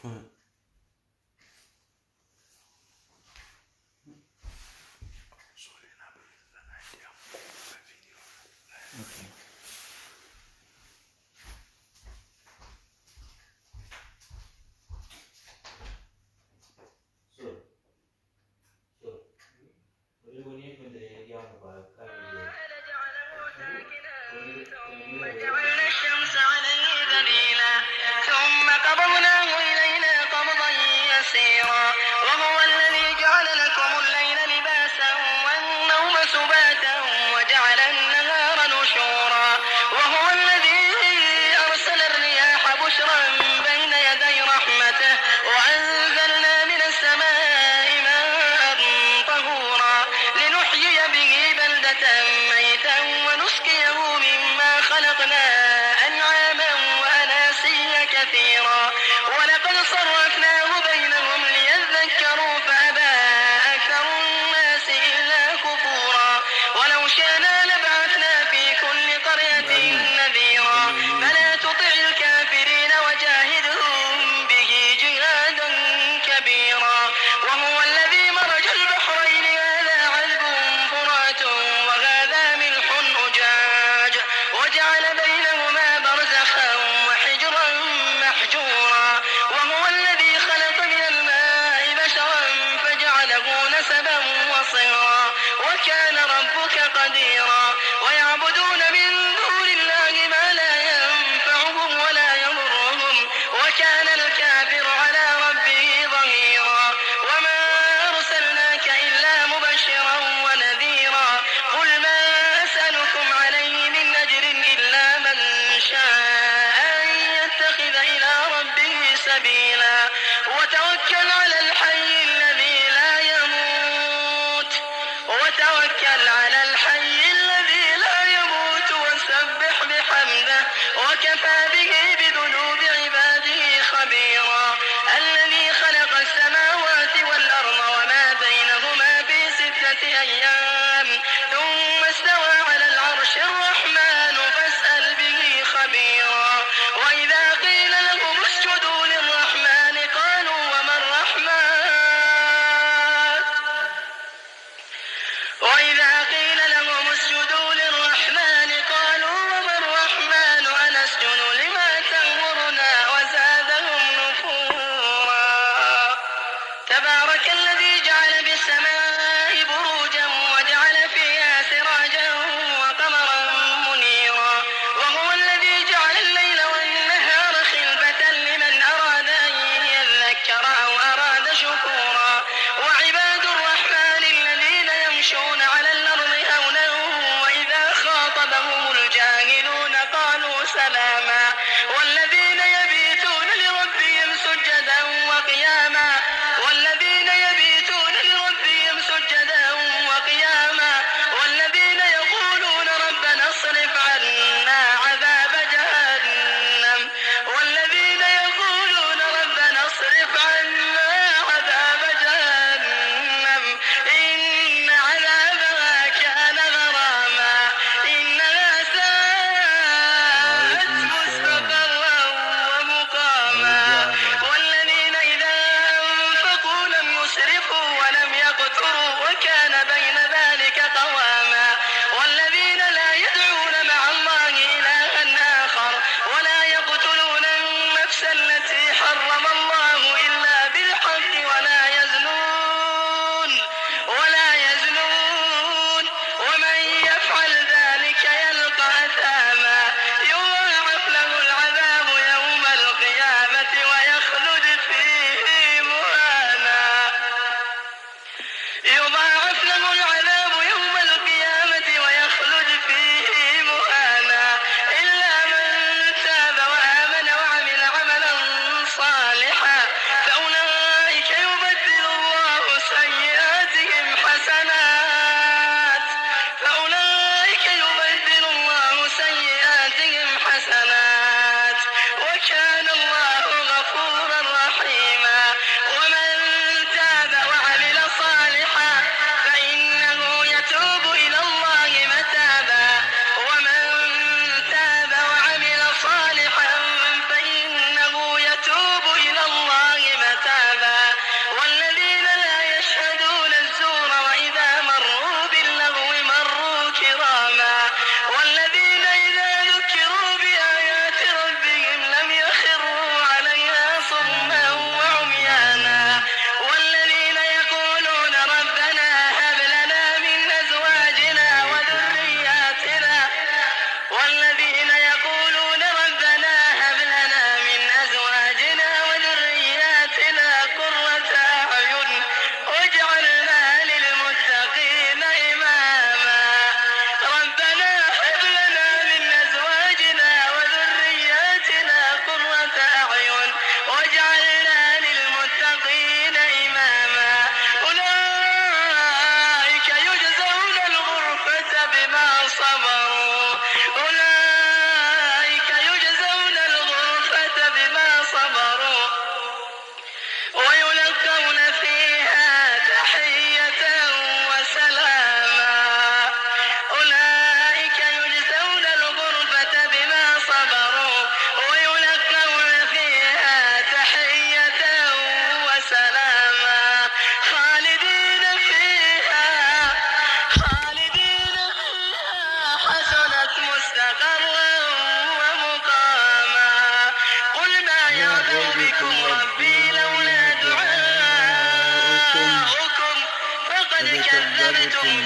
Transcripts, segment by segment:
Ouais. Ok. وجعلنا الشمس عليه دليلا ثم قبضناه إلينا قبضا يسيرا وهو الذي جعل لكم الليل لباسا والنوم سباتا وجعل النهار نشورا وهو الذي أرسل الرياح بشرا بين يدي رحمته وأنزلنا من السماء ماء طهورا لنحيي به بلدة ميتا ونسقيه مما خلقنا أنعاما وأناسيا كثيرا ولقد صرفناه بينهم ليذكروا فأبى أكثر الناس إلا كفورا ولو شئنا لبعثنا في كل قرية نذيرا فلا تطع الكافرين وجاهدهم به جهادا كبيرا وهو الذي مرج البحرين هذا عذب فرات وهذا ملح أجاج وجعل بينهما برزخا وحجرا محجورا وهو الذي خلق من الماء بشرا فجعله نسبا وصهرا وكان ربك قديرا ويعبدون من دون الله ما لا ينفعهم ولا يضرهم وكان الكافر على ربه ظهيرا وما أرسلناك إلا مبشرا ونذيرا قل ما أسألكم عليه من أجر إلا من شاء أن يتخذ إلى ربه سبيلا وتوكل على الحي الذي لا يموت وسبح بحمده وكفى به بذنوب عباده خبيرا الذي خلق السماوات والأرض وما بينهما في 6 أيام ثم استوى على العرش الرحمن فاسأل به خبيرا وإذا قيل لهم اسجدوا للرحمن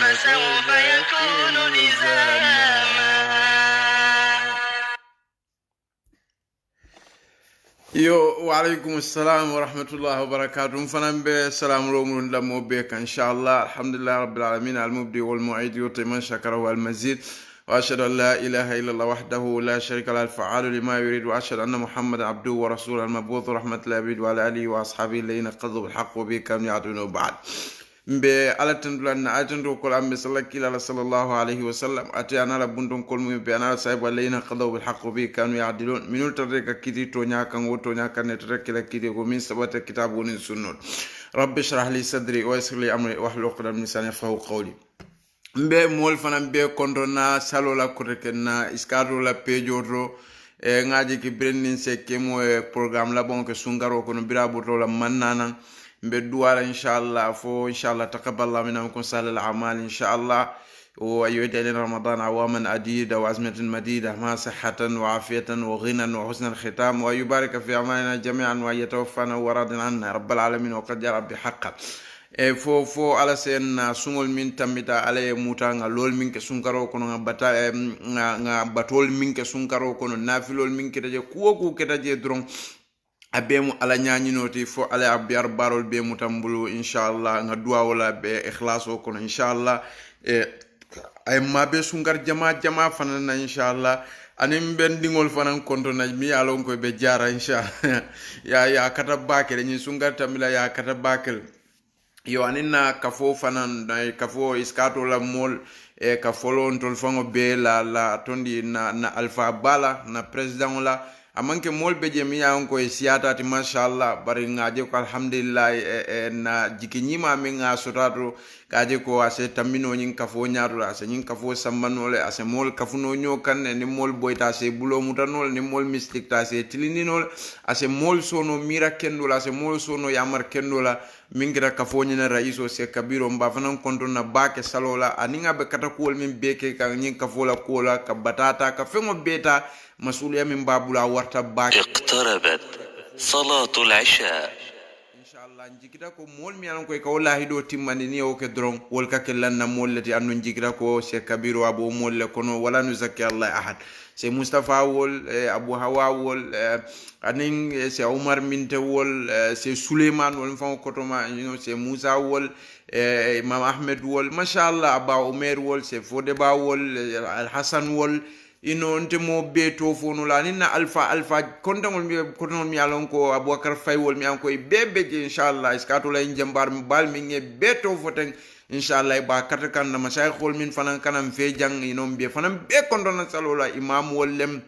فسوف يكون لزاما. Yo wa alaikum assalam wa rahmatullahi wa barakatuh. Fanan be salam romul la mo be kan inshallah alhamdulillah rabbil alamin al mubdi wal mu'id yuti man shakara wal mazid wa ashhadu an la ilaha illa allah wahdahu la sharika lahu al fa'alu lima yurid wa ashhadu anna muhammadan abduhu wa rasuluhu al mab'uth rahmatan lil wa ala alihi wa ashabihi alladhina qadhu bil haqq wa bi kam ya'dunu ba'd. Mbe alatandulan na atandu kol ambe sallallahu alayhi wa sallam ati anala bundon kol mu be anala sayba layna qadaw bil haqq bi kanu ya'dilun minul tarika kiti to nya kan woto nya kan ne kila kiti ko min sabata kitabun sunnah rabbi shrah li sadri wa yassir li amri wahlul 'uqdatam min lisani yafqahu qawli. Mbe mol fanam be kondona salola kurekenna iskado la pejoto e ngaji ki brennin se kemo programme la bon ke sungaro ko no birabo to la mannana بدوار إن شاء الله إن شاء الله تقبل الله منا ومنكم سهل الأعمال إن شاء الله ويعيد علينا رمضان عواما عديدة وأزمة مديدة مع صحة وعافية وغنى وحسن الختام ويبارك في أعمالنا جميعا ويتوفانا وراض عنا رب العالمين وقد جرى بحقا fo ala sen sungol min tamita ala e muta nga lol min ke sunkaro kono nga bata nga batol min ke sunkaro kono nafilol min ke taje kuwo ke taje dron abemu ala nyaanyinoti fo ala abiyar barol be mutambulu inshallah nga duwa wala be ikhlaso kono inshallah ay mabe sungar jama fanana inshallah anim ben dingol fanan konto na mi alon ko be jara inshallah ya kata bakel ni sungar tamila ya kata bakel yo anina kafo fanan na kafo iskato la mol e ka folon tol fango be la tondi na alpha bala na president la amanke mol beje mi ya ko siata ti mashallah bari ngaje ko alhamdulillah na jikinyima mi nga sotato kaje ko ase tamino nyin kafo nyaaro ase nyin kafo sambanole ase mol kafuno nyokan ni mol boyta ase bulo mutanol ni mol mystic ta ase tilinol ase mol sono mira kendola ase mol sono yamar kendola mingira kafo nyina raiso se kabiro mba fanan konto na bake salola aninga be kata ko min beke ka nyin kafo la kola ka batata ka fengo beta مسؤولية من باب لا ورتباك. اقتربت صلاة العشاء إن شاء الله نجيكدا كو مول ميالون كو كولا هيدو تيمانيني او كدرون ولكا كلنا مول التي انو نجيكدا كو سي كبير ابو مول لكونو ولا نزكي الله احد سي مصطفى وول ابو هوا وول انين سي عمر منت وول سي سليمان وول فون كوتوما سي موسى وول امام احمد وول ما شاء الله ابا عمر وول سي فودبا وول الحسن وول ino ntemo be to fono la nina alfa kontangol mi alon ko abubakar faywol mi an ko bebe inshallah iskato la njambar mi bal mi nge be to foten inshallah ba katakan na masaykhol min fanan kanam fe jang ino be fanan be kondona salola imam wollem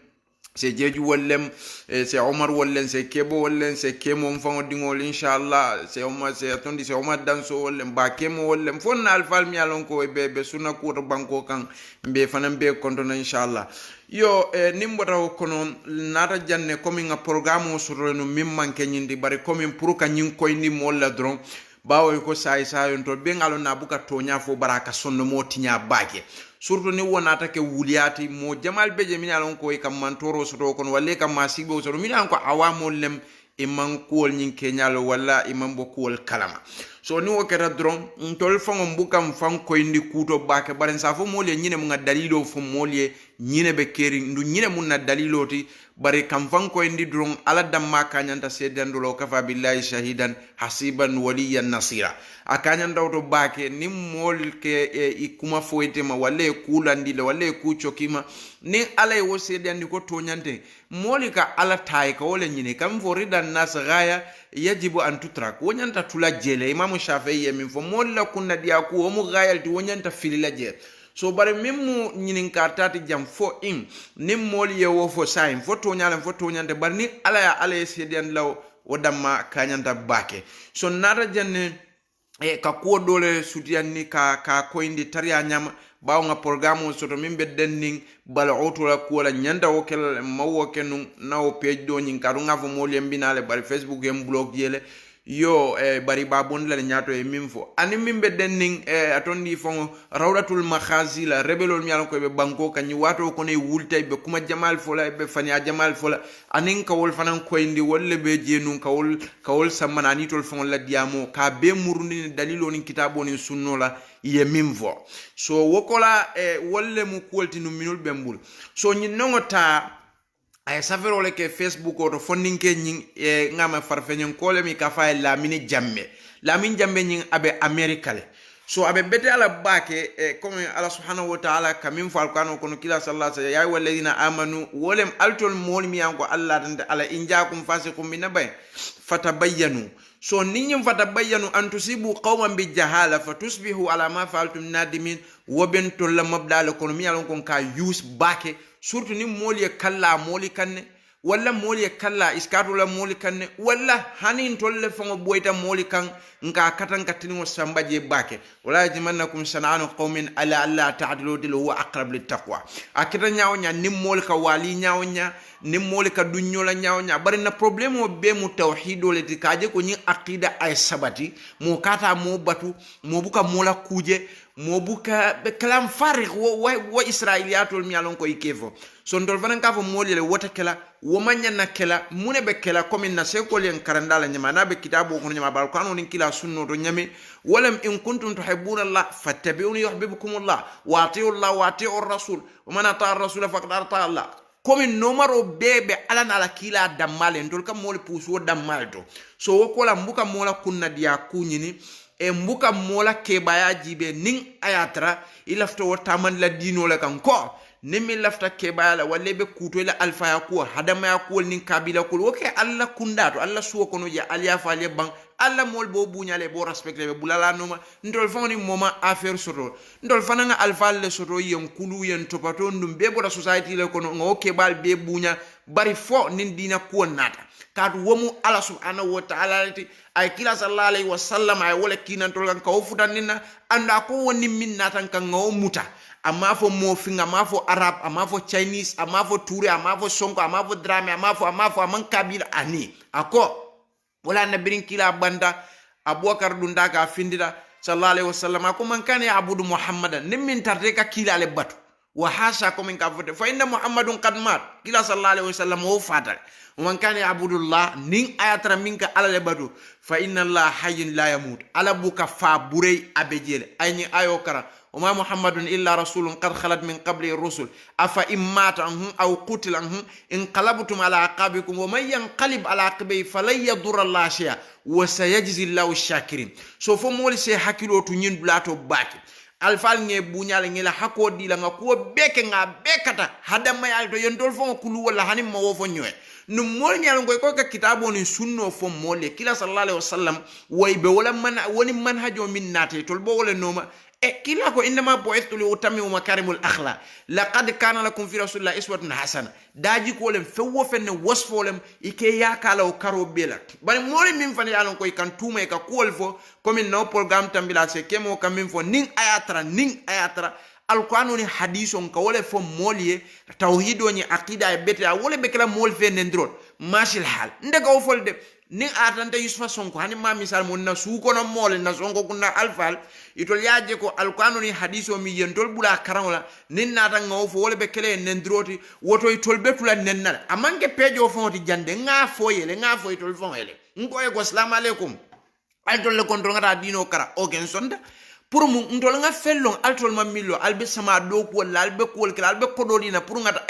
se jeju wollem se omar wollen se kebo wollen se kemo fango dingol inshallah se omar se atondi se omar danso wollem ba kemo wollem fonna alfal mi alon ko be sunna ko to banko kan be fanan be kontona inshallah yo nimbota kono nata janne komi nga programme o soro no mimman kenyindi bare komi pour ka nyin koy ni mo la dron bawo ko say sayon to be ngalo na buka tonya fo baraka sonno mo tinya baake surtout ni wonata ke wuliati mo jamal beje min alon ko kam mantoro soto kon walle kam masibo soto min an ko awamo lem imman kuol nyin kenyalo walla imman bo kuol kalama so ni wo keta dron ntol fango mbukam fan ko indi kuto baake baren sa fo molye nyine mu dalilo fo molye nyine be keri ndu nyine mun na daliloti bare kam fan ko indi dron ala damma kanyanta sedandulo kafa billahi shahidan hasiban waliyan nasira akanyanda to baake ni mol ke ikuma foite ma walle kulandi le walle ku chokima ni ala wo sedandi ko tonyante molika ala tay ka wala nyine kam foridan nas gaya yajibu an tutrak wonyanta tula jele imam shafi'i min fo molla kunna dia ku o mu gayalti wonyanta filila je so bare memmu nyinin kartati jam fo in nim mol ye wo fo sain fo tonyante bar ni ala sedian law wodamma kanyanta baake so nara janne ka ko dole sutiyanni ka koyndi tariya nyama bawo nga programme soto min beddenning bala auto la ko la nyanda o kel mawo kenu nawo page do nyin karu nga fo mol yembinale bar facebook em blog yele yo bari babon la nyato e mimfo ani mimbe denning atondi fon rawdatul makhazi la rebelol mi ko be banko kanyi wato ko ne wultay be kuma jamal fola be fani jamal fola anin kawol fanan koyndi wolle be jenun kawol sammanani tol fon la diamo ka be murundi dalilo ni kitabo ni sunno la ye mimfo so wokola wolle mu kolti no minul bembul so nyi nongota ay safero le ke Facebook o to fondinke nyin ngama farfenyen kole mi ka fa Lamine Jammeh nyin abe America le so abe bete ala bake comme Allah subhanahu wa ta'ala kamin falkano kono kila sallallahu alaihi ya walladina amanu wolem altol mol mi yanko Allah tante ala injakum fasiqum minabay fatabayyanu so ninyum fatabayyanu an tusibu qauman bi jahala fatusbihu ala ma fa'altum nadimin wobentol la mabdal kono mi yalon kon ka use bake surtout ni moli kala moli kanne walla moli kala iskatu la moli kanne walla hanin tolle fongo boyta moli kan nka katan katini wo sambaje bake wala jimannakum sana'anu qaumin ala alla ta'dilu dil huwa aqrab lit taqwa akita nyaawnya nim moli ka wali nyaawnya nim moli ka dunyola nyaawnya bari na problème o be mu tawhido le tikaje ko ni aqida ay sabati mo kata mo batu mo buka mola kuje mo buka be kalam farik wa israiliyatul mi alon ko ikefo so ndol fanan ka fo moli le wota kala wo manya na kala mune be kala comme na se ko len karandala nyama na be kitabo ko nyama bal kanu nin kila sunno do nyame walam in kuntum tuhibbuna allah fattabi'uni yuhibbukum allah wa ati'u allah wa ati'u ar-rasul wa man ata'a ar-rasul faqad ata allah comme nomaro bebe ala na la kila damale ndol kam moli puso damal to so wokola mbuka mola kunna dia kunyini mbuka mola kebaya jibe ning ayatra ilafto wataman la dino la kan ko nimi lafta kebaya la walebe kuto la alfa ya ko hadama ya ko nin kabila ko woke alla kundato alla suwo kono ya aliya fale bang alla mol bo bunyale bo respecte be bulala noma ndol fani moma affaire soto ndol fananga alfa le soto yen kulu yen topato ndum be bo society le kono ngo kebal be bunya bari fo nin dina ko nata kat womu ala subhanahu wa ta'ala ay kila sallallahu alaihi wasallam ay wala kinan tol kan ko futanina anda ko woni minna tan kan ngo muta amma fo mo finga amma fo arab amma fo chinese amma fo touré amma fo sonko amma fo drame amma fo man kabila ani ako wala nabirin kila banda abubakar dunda ka findira sallallahu alaihi wasallam ako man kana ya abudu muhammadan nimmin tarte ka kila le batu wa hasha ko min ka fote fa inna muhammadun qad mat kila sallallahu alaihi wasallam o fata man kana ya abudullah nin ayatra minka ala le batu fa inna allah hayyun la yamut ala buka fa burey abejele ayni ayo kara وما محمد إلا رسول قد خلت من قبله الرسل أفإن مات أو قتل انقلبتم على عقابكم ومن ينقلب على عقبيه فلن يضر الله شيئا وسيجزي الله الشاكرين سوف مولي سي حكيلو تنين بلاتو باكي alfal nge bunyal nge la hako di la ngako beke nga bekata hada mayal to yendol fo kulu wala hanim ma wo fo nyoy no mol nyal ngoy ko ka kitabo ni sunno fo mole kila sallallahu alaihi wasallam way be wala man woni manhajo min nate tol bo wala noma kila ko indama bu'ithtu li utammi makarimul akhlaq laqad kana lakum fi rasulillahi iswatun hasana daji ko lem fewo fenne wasfo lem ike yakala o karo bela bari mole min fane yalon koy kan tuma e ka kol fo comme no programme tambila se kemo kam min fo ning ayatra alqur'anu ni hadithon ka wala fo moliye tawhido ni aqida e bete wala be kala mol fe nendrot mashil hal ndega o folde ning atante Yusufa Sonko hani ma misal mon na suko no mole na Sonko kunna alfal itol yaaje ko alqur'anu ni haditho mi yentol bula karangola nin nata ngaw fo wala be kele nendroti woto itol betula nennal amanke pejo fonti jande nga foyele itol fonele ngoy ko assalamu alaikum altol le kontro ngata dino kara ogen sonda pour mu ndol nga fellon altol ma millo albe sama do ko albe ko kala albe ko do dina pour ngata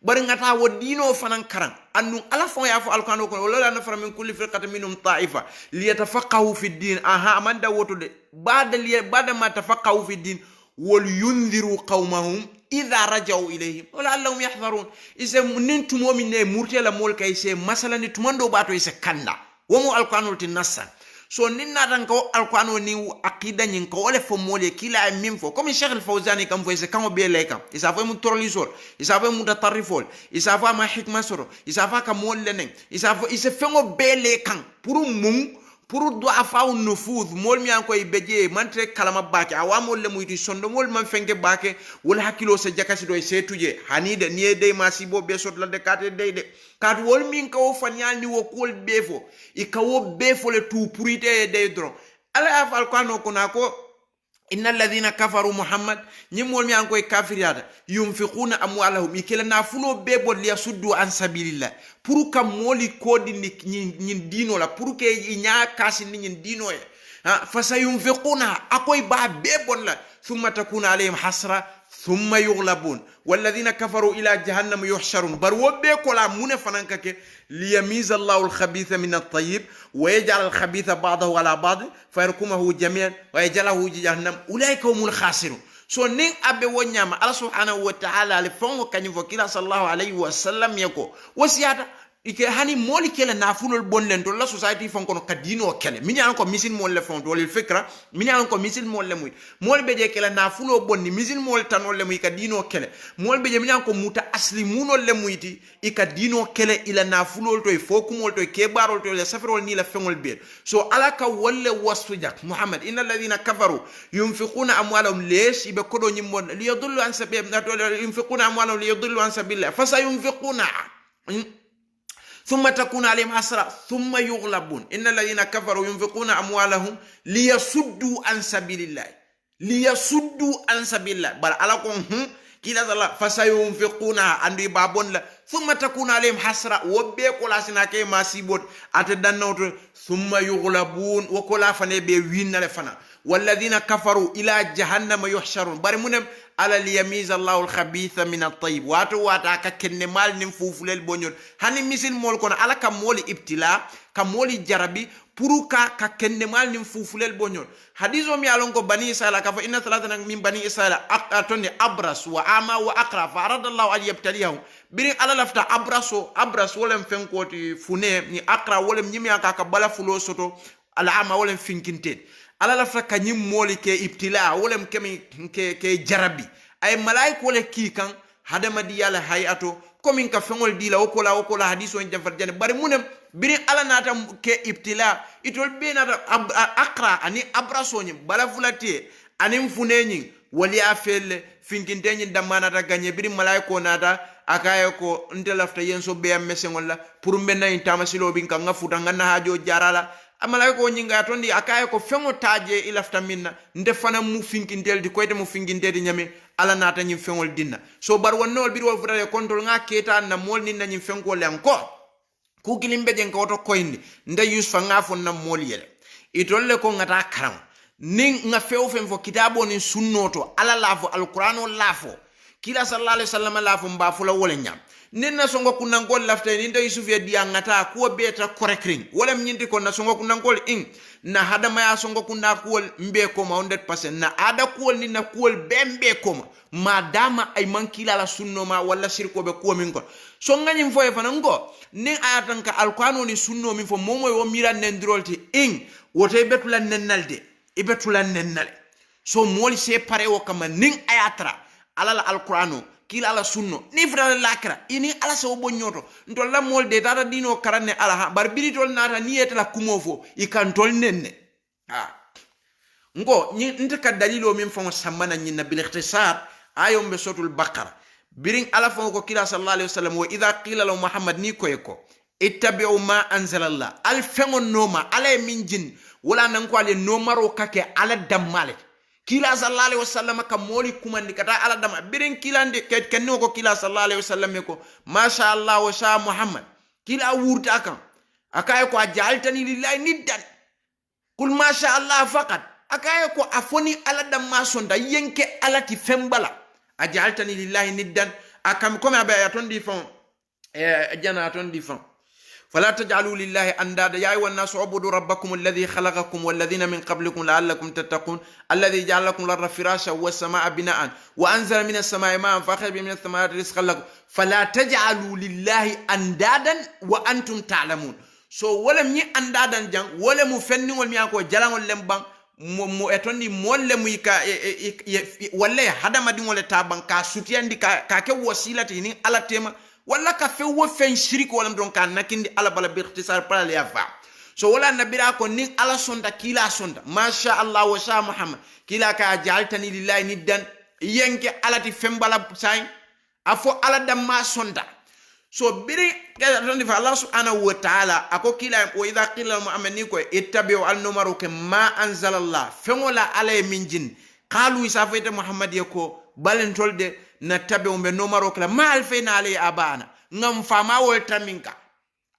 bari ngata wo dino fanan karan annu ala fon ya fo alkano ko wala na fara min kulli firqatin minhum ta'ifa liyatafaqahu fi din amanda woto de bada ma tafaqahu fi din wal yunziru qaumahum idha raja'u ilayhim wala allahum yahdharun ise nintu mu'mine murtela mol kay se masalani tumando bato ise kanda womo alkano tin nassa so ninna tan ko alqur'ano ni aqida nyin ko wala fo mole kila min fo comme Cheikh Al-Fawzani kam fo se kan be leka isa fo mu torlisol isa fo mu tatarifol isa fo ma hikma soro isa fo ka mol lenen isa fo ise fengo be lekan pour mum pour du'afa nufuz mol mi an koy beje mantre kalama bake awamol le muyti sondo mol man fenke bake wala hakilo se jakasi do se tuje hanide nie de masibo be sot la de kate de kat wol min ko fanyal ni wo kol befo e kawo befo le tout purite de dron ala afal kano kunako innal ladhina kafaru muhammad nyimol mi an koy kafiriyata yunfiquna amwalahum ikela nafulo bebo li yasuddu an sabilillah pour kam moli kodi ni dino la pour ke nya kasi ni dino e fa sayunfiquna akoy ba bebon la thumma takuna alayhim hasra thumma yughlabun walladhina kafaru ila jahannam yuhsharun bar wobbe ko la mune fanankake liyamiza Allahu al-khabitha min at-tayyib wa yaj'al al-khabitha ba'dahu ala ba'd fayarkumuhu jami'an wa yaj'aluhu jahannam ulaika humul khasirun so ning abbe wonyama Allah subhanahu wa ta'ala le fongo kanyo kila sallallahu alayhi wa sallam yako wasiyata ike hani moli kele nafulol bonlen to la society fon kono kadino kele min yan ko misil mol le fon to le fikra min yan ko misil mol le muy mol beje kele nafulo bonni misil mol tanol le muy kadino kele mol beje min yan ko muta aslimunol le muyti ikadino kele ila nafulol to fokumol to ke barol to le safrol ni la fengol be so alaka walle wasujak muhammad innal ladhina kafaru yunfiquna amwalahum lesh ibe kodo nyimon li yadullu an sabil yunfiquna amwalahum li yadullu an sabilillah fasayunfiquna ثم تكون عليهم حسرة ثم يغلبون إن الذين كفروا ينفقون أموالهم ليصدوا عن سبيل الله بل علىكم كلا الله فسينفقون عند بابون لا ثم تكون عليهم حسرة وبيكولا سناكي ما سيبوت أتدنوت ثم يغلبون وكلا فنبي وين لفنا والذين كفروا إلى جهنم يحشرون برمونم على ليميز الله الخبيث من الطيب واتو كن مال نفوفل البنيون هني مثل مول كون على كمول ابتلاء كمول جربي بروكا كن مال نفوفل البنيون حديث مي علونكو بني اسرائيل كف ان ثلاثه من بني اسرائيل اقتني ابرص واما واقرا فارد الله ان يبتليهم بيري على لفتا ابرص ولم فنكوتي فني ني اقرا ولم نيمي كاكا بلا فلو سوتو العام ولم فينكنتين ala la fa kanyim moli ke ibtila wolem ke jarabi ay malaika wala ki kan hadama di yalla hayato komin ka fengol di la okola hadiso en jafar jane bari munem biri ala nata ke ibtila itol be nata akra ani abrasoni bala fulati ani funeni wali afel finkintenyi damanata ganye biri malaika nata akaye ko ntelafta yenso be am mesengol la pour menna intamasilo bin kan ngafuta nganna hajo jarala amala ko nyinga tondi akaye ko fengo taje ilafta minna nde fana mu finkintel di koyde mu finkintel nyame ala nata nyi fengol dinna so bar wonnol bi wol futale kontrol nga keta na mol ni nyi fengo le anko ku gilimbe den ko to koyndi nde yusfa nga fon na mol yele itolle ko ngata karam ning nga few fen fo kitabo ni sunnoto ala lafo alqur'ano lafo kila sallallahu alaihi wasallam lafo mba fula wole nyam nenna songo kunangol lafta ni nda yusuf ya diangata ko beta correcting wala nyindi ko na songo kunangol na hadama ya songo kunna ko mbe ko ma 100% na ada ko ni na ko bembe ko madama ay mankila la sunno ma wala shirko be ko min ko so ngani foye fanango ni ayatan ka alqur'ano ni sunno min fo momoy wo miran nen drolti wote betula nennalde ibetula nennale so moli se pare wo kama ning ayatra ala alqur'ano kila ala sunno ni fra lakra ini ala so bonyoto ndol la mol de tata dino karanne ala bar biritol nata ni etala kumofo ikantol nenne ngo ni ntaka dalilo min fon samana ni nabil ikhtisar ayom be sotul baqara birin ala fon ko kila sallallahu alaihi wasallam wa idha qila lahu muhammad ni koyko ittabi'u ma anzalallah al fengon noma ala min jin wala nan ko ale nomaro kake ala dammale kila sallallahu alaihi wasallam ka moli kumandi kata ala dama birin kilande kenno ko kila sallallahu alaihi wasallam ko masha Allah wa sha muhammad kila wurta kan akaye ko ajaltani lillahi niddan kul masha Allah faqat akaye ko afoni ala damma sonda yenke alati fembala ajaltani lillahi niddan akam ko ma ba atondi fon jana atondi fon فلا تجعلوا لله اندادا يا ايها الناس اعبدوا ربكم الذي خلقكم والذين من قبلكم لعلكم تتقون الذي جعل لكم الارض فراشا والسماء بناء وانزل من السماء ماء فاخرج من الثمرات رزقا لكم فلا تجعلوا لله اندادا وانتم تعلمون so ولم ني اندادا جان ولم فني ول مياكو جلان ولم بان mo etondi molle muika walle hadama di molle taban ka sutiandi ka ke wasilati ni ala tema wala ka fe wo fen shiriko wala don kan nakindi ala bala bi ikhtisar pala ya fa so wala nabira ko nin ala sonda kila sonda masha Allah wa sha Muhammad kila ka jaltani lillahi niddan yenke alati fembala sai afo ala damma sonda so biri ga don fa Allah subhanahu wa ta'ala ako kila wa idha qila Muhammad ni ko ittabi'u al-numaru kama anzalallah fengola alay min jin qalu isafayta Muhammad yako balen tolde na tabe umbe numero kala mal fayna alay abana ngam fama wol taminka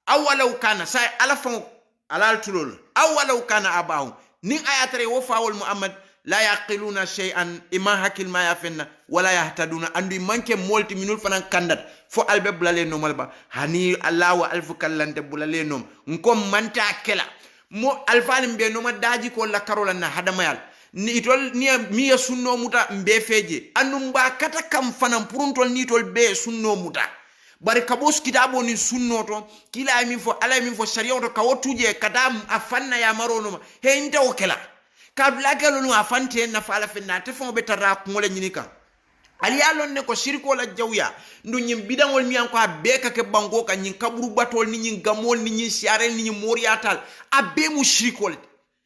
awalau kana sai ala fon alal tulul awalau kana abahu nin ayatare wo fawol Muhammad la yaqiluna shay'an ima hakil ma yafenna wala yahtaduna andu manke molti minul fanan kandat fo albe bulale nomal ba hani Allah wa alfu kallante bulale nom ngom manta kela mo alfalim be noma daji ko la karola na hadamayal ni itol ni mi sunno muta mbe feje andum ba kata kam fanan puruntol ni tol be sunno muta bari kabos kitabo ni sunno to kila min fo ala min fo sharia to kawotuje kadam afanna ya marono he inta okela kabla galo no afante na fala fenna te fo be tara ko ngole nyinika ali alon ne ko shirko la jawya ndu nyim bidangol mi an ko abeka ke bango ka nyin kaburu batol ni nyin gamol ni nyin siarel ni nyin moriatal abbe mu shirko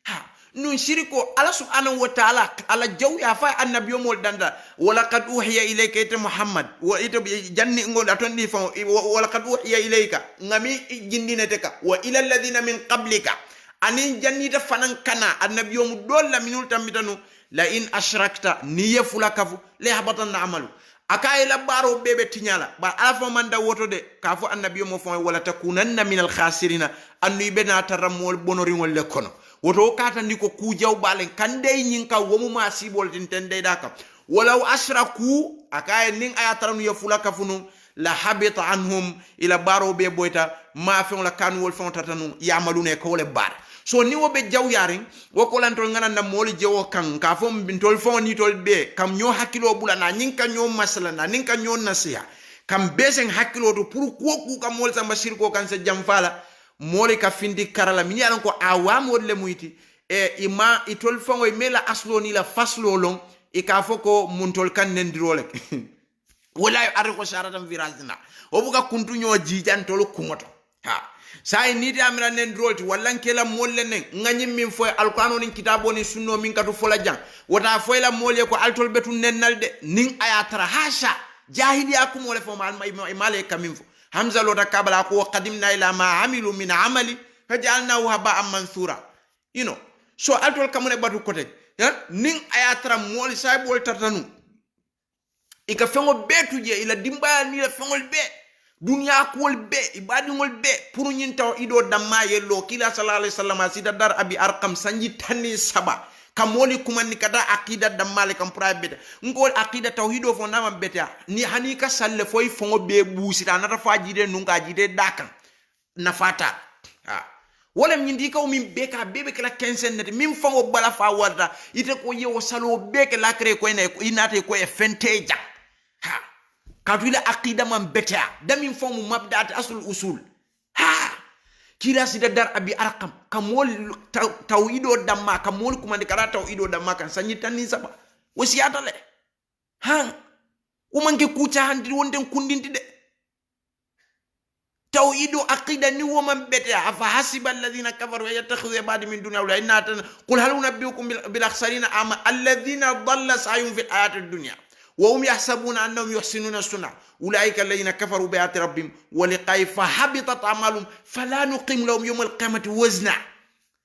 ha nun shirko ala subhanahu wa ta'ala ala jawya fa annabiyo mol danda wala qad uhiya ilayka ita Muhammad wa ita janni ngol atondi fa wala qad uhiya ilayka ngami jindineteka wa ila alladhina min qablika anin jannita fanan kana annabiyo mu dolla minul tamitanu la in ashrakta niya fulakafu le habatan amalu akay la baro bebe tinyala ba alfa manda woto de kafu annabiyo mo fon wala takunanna minal khasirina annu bena taramol bonoringol le kono woto kata ndiko ku jaw balen kande nyinka womu ma sibol tintende daka walaw ashraku akay nin ayataranu ya fulakafu nu la habita anhum ila baro be boyta ma fon la kanwol fon tatanu yamalune ko le bar so ni wobe jaw yarin woko lantol ngana moli jewo kan ka fom bintol fon ni tol be kam nyo hakilo bulana nyinka nyo masala na ninka nyo nasiha kam besen hakilo to pour ko kam mol samba shirko kan se jamfala moli ka findi karala min yalan ko awam wodle muyti e ima itol fon o mela aslo ni la faslo long e ka foko muntol kan nendirole wala ar ko sharatam virajna obuga kuntu nyo jijan tol kumoto ha sai niti amira nen drolti wallan kela molle nen nganyim min foy alqur'ano nin kitabo ni sunno min katu fola jang wata foy la molle ko altol betu nennalde nin ayatara hasha jahiliya kum wala fo mal male kamin fo hamza lo takabala ko qadimna ila ma amilu min amali fajalnahu haba'an mansura you know so altol kamune batu kote nin ayatara mol sai bol tartanu ika fengo betuje ila dimba ni la fengol be dunya kol be ibadingol be pour nyin taw ido damma yello kila sallallahu alaihi wasallam sida dar abi arqam sanji tanni saba kamoli kumani kada aqida dammale kam prabeta ngol aqida tawhido fo nama beta ni hanika salle foy fongo be busita nata fajide nunga jide dakan nafata ha wala nyindi ko min beka bebe kala 15 net min fongo bala fa warda ite ko yewo salo beke la kre ko ene inate ko e fenteja ha katwila aqida man beta damin fomu mabdat asul usul ha kila sida dar abi arqam kamol tawhido damma kamol kuma de kala tawhido damma kan sanyi tanni saba wasiyata le han umange kucha handi wonden kundinti de tawhido aqida ni woman beta afa hasiba alladhina kafaru yattakhidhu ibadi min dunya wala inna qul hal unabbiukum bil akhsarina ama alladhina dhalla sa'yuhum fil ayati ad-dunya وهم يحسبون أنهم يحسنون السنة أولئك الذين كفروا بآيات ربهم ولقائه فحبطت أعمالهم فلا نقيم لهم يوم القيامة وزنا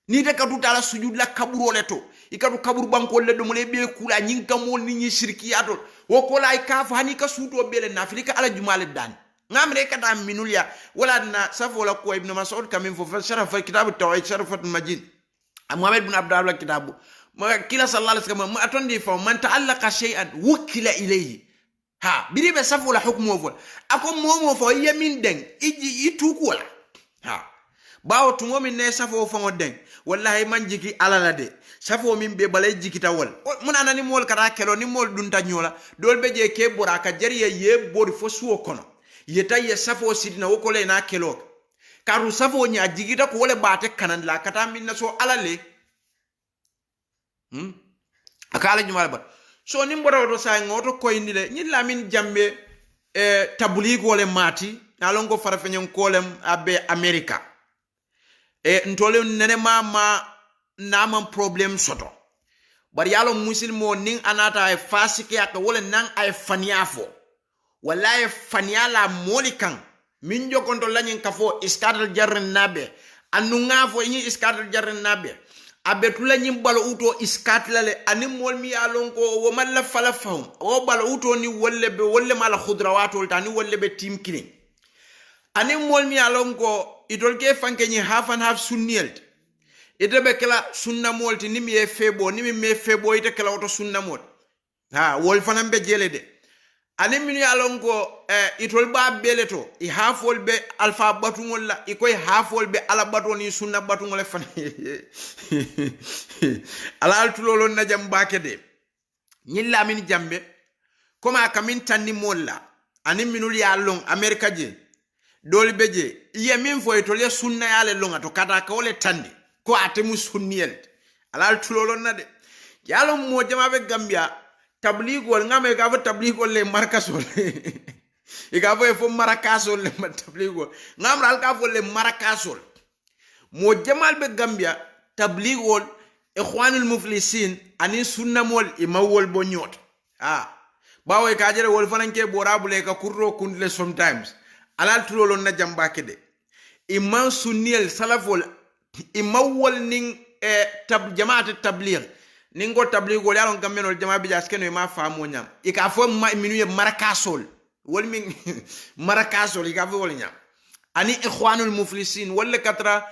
نيتا كاتو تالا سجود لا كبرو لتو ikatu kaburu banko le do mole be kula nyinga mol ni nyi shirkiyato wokola ay kaf hani ka suto bele nafilika ala jumale dan ngamre kata minulya wala na safo la ko ibn mas'ud kamin fo sharafa kitab at-tawhid sharafat al-majid muhammad ibn abdullah kitabu kila sallallahu alaihi wasallam atondi fa man ta'allaqa shay'an wukila ilayhi ha biribe safu la hukmu fo ako momo fo yamin den iji ituku wala ha bawo tungo min ne safu fo den wallahi man jiki alala de safu min be balay jiki tawol mun anani mol kata kelo ni mol dunta nyola dolbe je ke boraka jariye ye bori fo suwo kono yeta ye safu sidina wokole na kelo karu safu nya jigita ko wole bate kanan la kata min na so alale akala jumal ba so ni mboro to sa ngoto koy ni le ni lamin jambe tabligh wole mati alongo farafenyen kolem abe america ntole nene ma naman problem soto bari yalo muslimo nin anata ay fasike aka wala nan ay faniafo wallahi faniala molikan min jokonto lanyin kafo iskadal jarren nabe anu ngafo ni iskadal jarren nabe abetula nyim balo uto iskatlale ani molmi yalon ko wo malla fala fahum o balo uto ni wolle mala khudrawatol tani wolle be team killing ani molmi yalon ko idol ke fanke ni half and half sunniyelt ite be kala sunna molti ni mi e febo ni mi me febo ite kala auto sunna mol ha wol fanam be jele de ani min yalon ko itol ba beleto I hafol be alfa batungol la ikoy hafol be ala batoni sunna batungol fan ala altulolon na jam bakede nyilla min jambe koma kamin tanni molla ani minul yalon america je doli beje iye min fo itol ya sunna yale longa to kata ka wole tandi ko atemu sunniyel ala altulolon na de yalon mo jama be gambia tabligol ngame ka fa tabligol le markasol e ka fa marakasol le tabligol ngam ral ka fo le marakasol mo jamal be gambia tabligol ikhwanul muflisin ani sunna mol imawol bo nyot bawo ka jere wol fananke borabule ka kurro kundle sometimes alal tulolon na jamba kede imman sunniyel salafol imawol ning jamaat tabligh ningo tabligol yalon gamenol jama bi jaskeno ma famo nyam ika fo minuye marakasol wol min marakasol ika fo wol nyam ani ikhwanul muflisin wala katra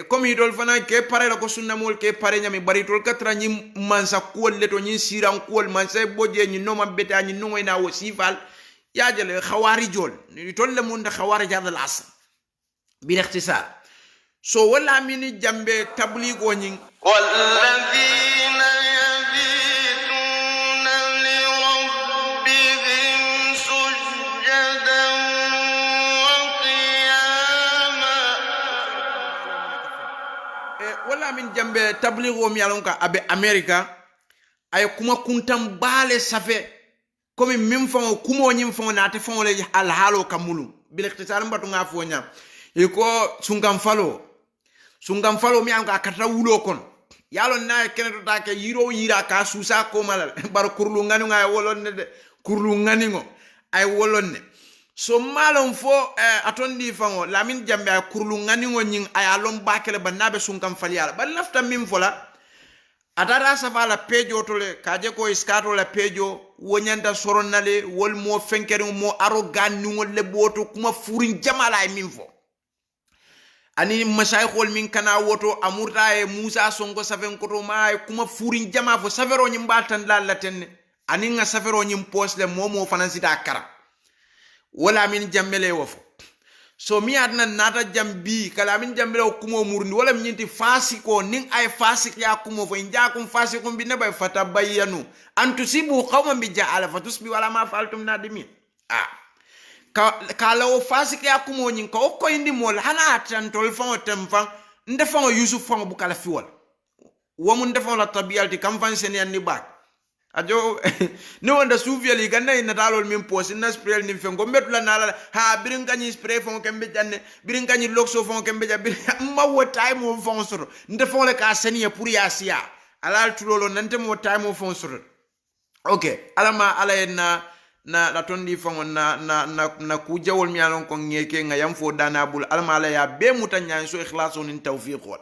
comme idol fana ke pare la ko sunna mol ke pare nyami bari tol katra nyim mansa kol leto nyin siran kol mansa boje nyi no man beta nyi no na wasifal ya jale khawarijol ni tol le mun da khawarij hada al asr bi ikhtisar so wala mini jambe tabligo nyin والذين يبيتون لربهم سجدا وقياما wala min jambe tabligo mi alonka abe america ay kuma kuntam bale safe comme min fon kumo nyim fon na te fon le al halo kamulu bil ikhtisar mbatu nga fo nyam iko sungam falo mi an ka kata wulo kon yalon na keneto take yiro yira ka susa ko malal bar kurlu ngani nga wolon ne de kurlu ngani ngo ay wolon ne so malon fo atondi fango lamin jambe ay kurlu ngani ngo nyin ay alon bakele banabe sunkam fali yala bal nafta mim fola atara safa la pejo tole kaje ko iskato la pejo wonyanda soronnale wol mo fenkere mo arrogant ni ngol le boto kuma furin jamala ay mim fo ani masaykhol min kana woto amurta e Musa Sonko safen koto ma kuma furin jama fo safero nyim batan lallaten ani nga safero nyim posle momo fanansita kara wala min jammele wofo so mi adna nata jambi kala min jambele kuma murni wala minti fasiko nin ay fasik ya kuma fo injakum fasikum bi nabay fatabayyanu an tusibu qauman bi ja'ala fatusbi wala ma faltum nadimi kala o fasike akumo nyin ko ko indi mol hana tan tol fon temfan nde fon yusuf fon bu kala fiwol wo mun defon la tabiyalti kam fan sen yanni bak ajo ne wonda suufiyali ganna ina dalol min posi na spray ni fengo metula nala ha birin kanyi spray fon kembe janne birin kanyi lokso fon kembe jabbi ma wo time fon soro nde fon le ka seniye pour ya siya alal tulolo nante mo time fon soro okay alama alayna na la tondi fango na kujawol mi alon ko ngeke nga yam fo danabul almala ya be mutanya so ikhlaso nin tawfiq wal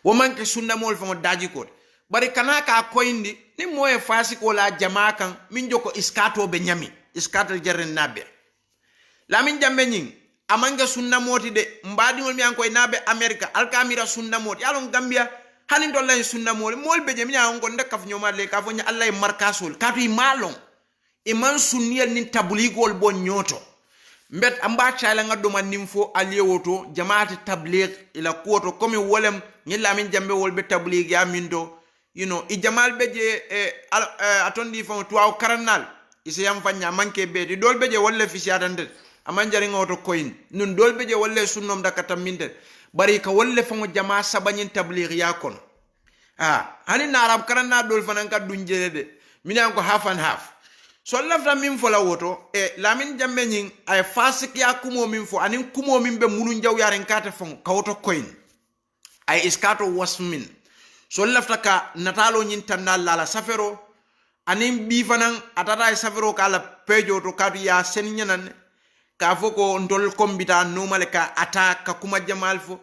wo manke sunna mol fango daji ko bari kana ka koyndi ni moye fasiko la jamaa kan min joko iskato be nyami iskato jarren nabe la min jambe nyin amanga sunna moti de mbadi mol mi an koy nabe america alkamira sunna moti alon gambia hanin do lay sunna mol be je mi an ko ndekaf nyoma le ka fo nya allah markasol katu malon iman sunniyal nin tabligol bon nyoto mbet amba chala ngaddo man nimfo aliyewoto jamaati tabligh ila koto comme wolem nyilla min jambe wolbe tabligh ya mindo i jamal beje atondi fon tuaw karannal ise yam fanya manke be dol beje wolle fisiatande aman jari ngoto koyin nun dol beje wolle sunnom dakata minde bari ka wolle fon jama sabanyin tabligh ya kon hani na arab karannal dol fanan ka dunjede de minan ko half and half so lafta min fo la woto e lamin jambe nyin ay fasik ya kumo min fo anin kumo min be mulun jaw yaren kata fon kawto coin ay iskato wasmin so lafta ka natalo nyin tandal la safero anin bi fanan atata ay safero kala pejo to kadu ya sen nyanan ka foko ndol kombita normal ka ataka kuma jamal fo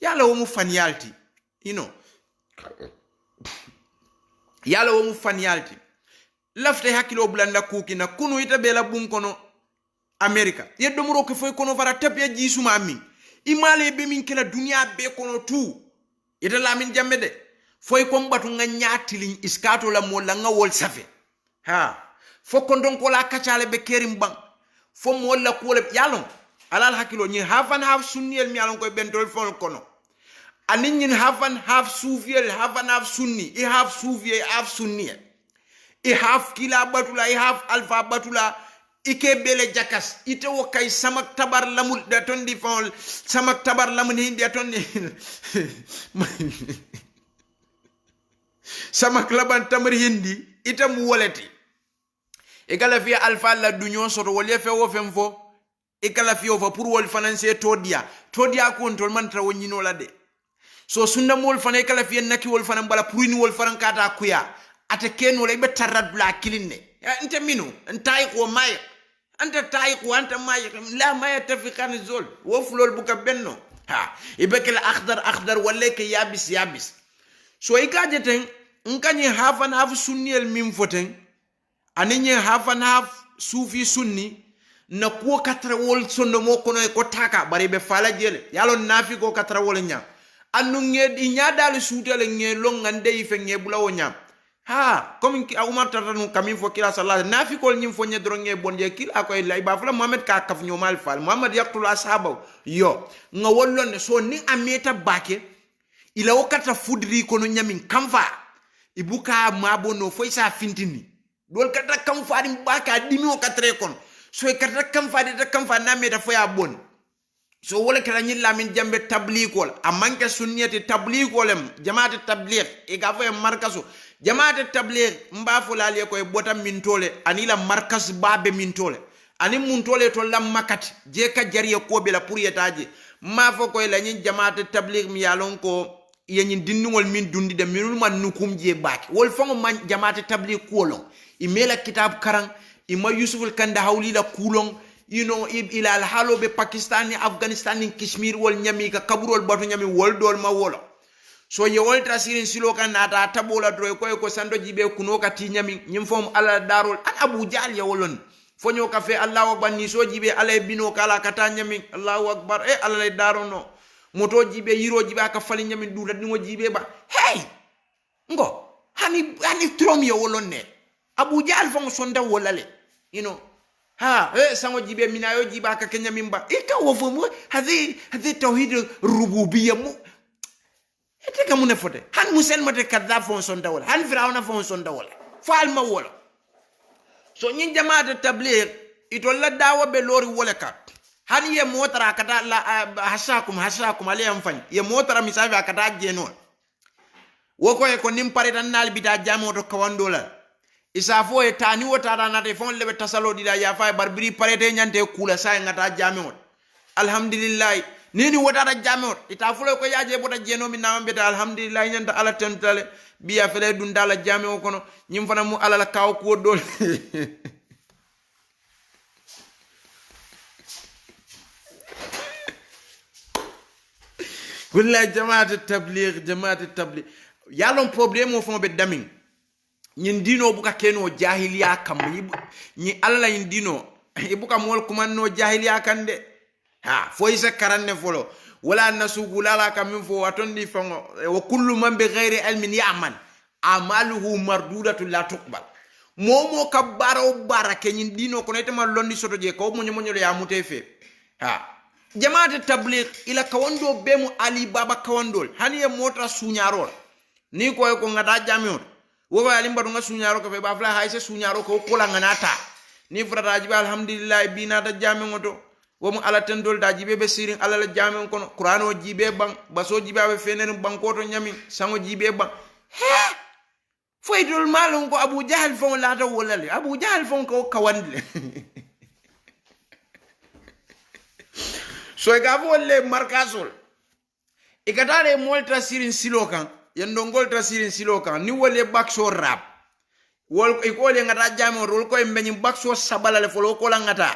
yala wo mu fanyalti yala wo mu fanyalti lafte hakilo blanda kuki na kunu ita bela bun kono America yeddo muro ko foy kono fara tapya jisuma amin imale be min kala dunia be kono tu ita lamin jambe de foy ko mbatu nga nyaatili iskato la mo la nga wol safe ha fo ko don ko la kacale be kerim bang fo mo la ko le yalon alal hakilo ni havan have sunniyel mi yalon ko bentol fon kono anin nyin havan have sufiyel havan have sunni I have sufiye I have sunniyel I have kila batula I have alpha batula ike bele jakas ite wo kay samak tabar lamul de ton di fon samak tabar lamun hindi ton di samak laban tamar hindi ite mu woleti e kala fi alpha la dunyo soto wole fe wo fem fo e kala fi o fa pour wol financer todia ko tol man tra wonyino la de so sunda mol fane kala fi naki wol fanan bala pour ni wol fanan kata kuya ate ken wala be tarad bla kilinne ante minu antay ko may anta tay ko anta may la may tafiqan zol wo flol buka benno ha ibekela akhdar wala ke yabis so ikaje ten nkanye half and half sunniyel mim foten aninye half and half sufi sunni na ko katra wol sondo mo kono ko taka bari be fala jele yalo nafi ko katra wol nya anu ngedi nyadal sutele ngelong ngande ife ngebula wonya ha comme ki Umar taranu kamin fo kila sallallahu nafi ko nyim fo nyedro nge bonje kila ko lay ba fala Muhammad ka kaf nyomal fal Muhammad yaqtul ashabu yo nga wollon so ni ameta bake ila wakata fudri kono nyamin kamfa ibuka mabono fo isa fintini dol kata kamfa dim baka dimi o katre kon so kata kamfa de kamfa na meta fo ya bon so wala kala nyi lamin jambe tabligol amanke sunniyati tabligolem jamaat tabligh e ga fo markaso jamaat tabligh mba fo la le ko e botam min tole anila markas babe min tole ani mun tole to lam makati je ka jariya ko be la pour yetaje ma fo ko la nyi jamaat tabligh mi yalon ko yenyin dindungol min dundi de minul man nukum je baki wol fongo man jamaat tabligh kolon imela kitab karang ima Yusuf al-Kanda hawli la kulong ila al halo be Pakistan ni Afghanistan ni Kashmir wol nyami ka kaburol batu nyami wol dol ma wolo so ye wol trasirin silo kan nata tabola droy ko sando jibe kuno ka ti nyami nyim fom ala darul an Abu Jahl ye wolon fonyo ka fe Allahu akbar ni so jibe ala bino kala kata nyami Allahu akbar ala le darono moto jibe yiro jibe aka fali nyami dula dingo jibe ba hey ngo hani trom ye wolon ne Abu Jahl fon sonda wolale ha sango jibe minayo jiba ka kenya mimba ika wofomu hadi tauhid rububiyya mu ete kamune fote han musen mate kadha fon sonda wala han firawna fon sonda wala fal ma wala so nyin jamaat tabligh itolla dawa be lori wala ka han ye motara kata la hasakum aliyam fan ye motara misafi akata jeno woko e ko nimpare tan nal bita jamo to kawandola isa fo e tani wota na te fon lebe tasalo dida ya fa barbiri parete nyante kula sa ngata jamiot alhamdulillah nini wota da jamiot ita fulo ko yaje bota jeno mi nawambe ta alhamdulillah nyanta ala tentale biya fele dun dala jamio kono nyim fana mu ala kaw ko dol kulla jamaat tabligh yalon problème o fon be damin nyin dino buka keno jahiliya kam ni alla nyin dino ibuka mol kumanno jahiliya kande ha fo isa karanne folo wala nasugu lala kam fo watondi fango wa kullu man bi ghairi ilmin ya'mal amaluhu mardudatu la tuqbal momo kabaro barake nyin dino ko netama londi soto je ko monyo ya mutefe ha jamaat tabligh ila kawando bemu ali baba kawandol haniye mota sunyarol ni ko ngada jamiot wo ali mbadu nga sunyaro ko fe ba fla hayse sunyaro ko kula nganata ni frata jibe alhamdulillah bina da jame ngoto wo mu ala tendol da jibe be sirin ala la jame kono qur'ano jibe bang baso jibe be fenen bankoto nyami sango jibe bang he foydol malum ko Abu Jahal fon la ta wolale Abu Jahal fon ko kawandle so ga wolle markasol ikatare molta sirin silokan yendo ngolta sirin silokan ni wolle bakso rap wol ikole ngata jamo rol ko embe bakso sabalale folo ko la ngata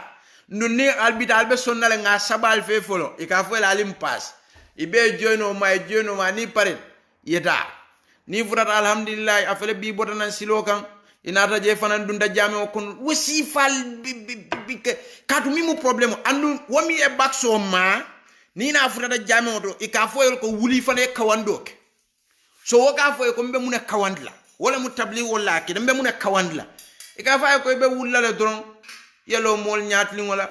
nunni albita albe sonnale nga sabal fe folo ikafo la alim pass ibe jono ma ni pare yeta ni furata alhamdulillah afele bi botanan silokan inata je fanan dunda jamo kon wasifal katu mimu problème andu wami e bakso ma ni na furata jamo to ikafo ko wuli fane kawandoke so woka fo ko mbe mun kawandla wala mutabli wala ki mbe mun kawandla ikafa ko be wulale dron yelo mol nyatli wala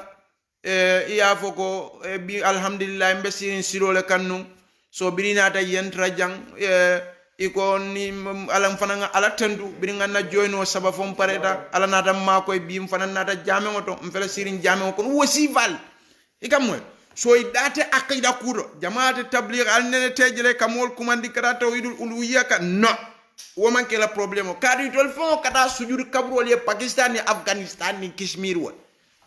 iya foko bi alhamdulillah mbe sirin sirole kannu so birina ta yentra jang iko ni alam fananga ala tendu biringa na joino saba fom pareta ala nata mako bi mfanan nata jame ngoto mfela sirin jame ko wasival ikamwe so idate aqida kudo jamaate tabligh al nene tejele kamol kumandi karata widul uluhiyya ka no woman ke la problème kadu tol fo kata sujud kabro le Pakistan ni Afghanistan ni Kashmir wa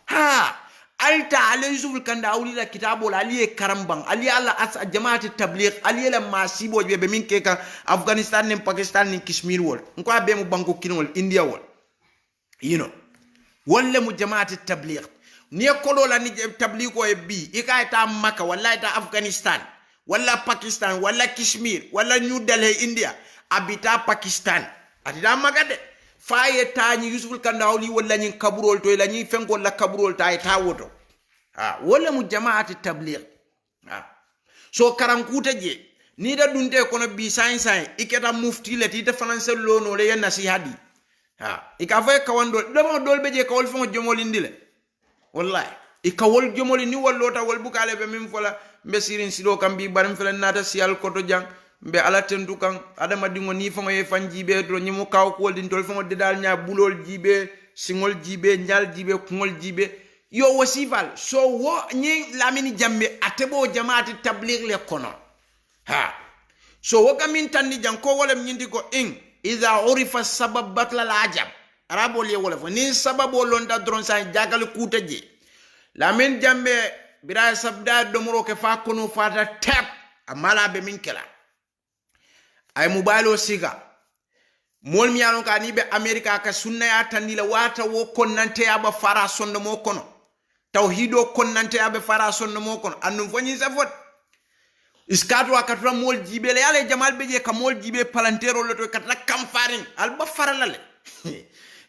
ha alta ala yusuf kanda awlila kitabo la ali karambang ali ala as jamaate tabligh ali la masibo be min ke ka Afghanistan ni Pakistan ni Kashmir wa ko be mu banko kinol India wa you know wala mu jamaate tabligh ni kolo la ni tabligh e bi ikay ta Makka wala ta Afghanistan wala Pakistan wala Kashmir wala New Delhi India abita Pakistan atida magade faye tañi yusuful kandawli wala ñin kaburol to la ñi fenkol la kaburol tay ta woto ha wala mu jamaati tabligh ha so karankuta je ni da dunte kono bi sain iketa mufti le ti de français lono le yenna si hadi ha ikafa kawando dama dolbe je kawol fon jomolindi le wallahi ikawol jomoli ni wallota wol bukale be min fola mbe sirin sido kam bi barim fele nata sial koto jang mbe ala tendu kan adama dingo ni fango ye fanjibe do nyimu kaw ko din tol fango de dal nya bulol jibe singol jibe nyal jibe kungol jibe yo wasifal so wo nyi lamini jambe atebo jamaati tabligh le kono ha so wo kamin tanni jang ko wolem nyindi ko in iza urifa sabab batla la ajab arabo le wala fo ni sababo londa dron sa jagal kutaje lamin jambe bira sabda domro ke fa kono fata tap amala be min kala ay mubalo siga mol mi yalon ka ni be America ka sunna ya tandila wata wo konnante aba fara sonno mo kono tawhido konnante aba fara sonno mo kono annum fani safot iskatu akatra mol jibe le yale jamal beje ka mol jibe palantero le to katra kam farin alba faralale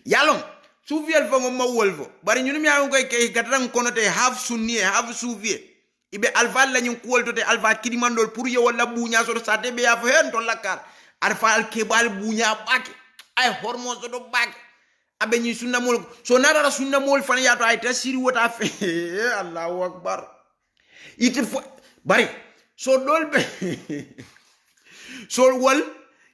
yalon suviel fo mo wolvo bari ñunu mi yalon koy kay katran kono te have sunni have suvie ibe alfa la ñu ko wolto te alfa kidimandol pour yo wala buña so sa te be ya fo hen to lakar alfa al kebal buña bak ay hormone so do bak abe ñi sunna mol so nara sunna mol fan ya to ay tasiri wota fe Allahu akbar ite fo bari so dolbe so wal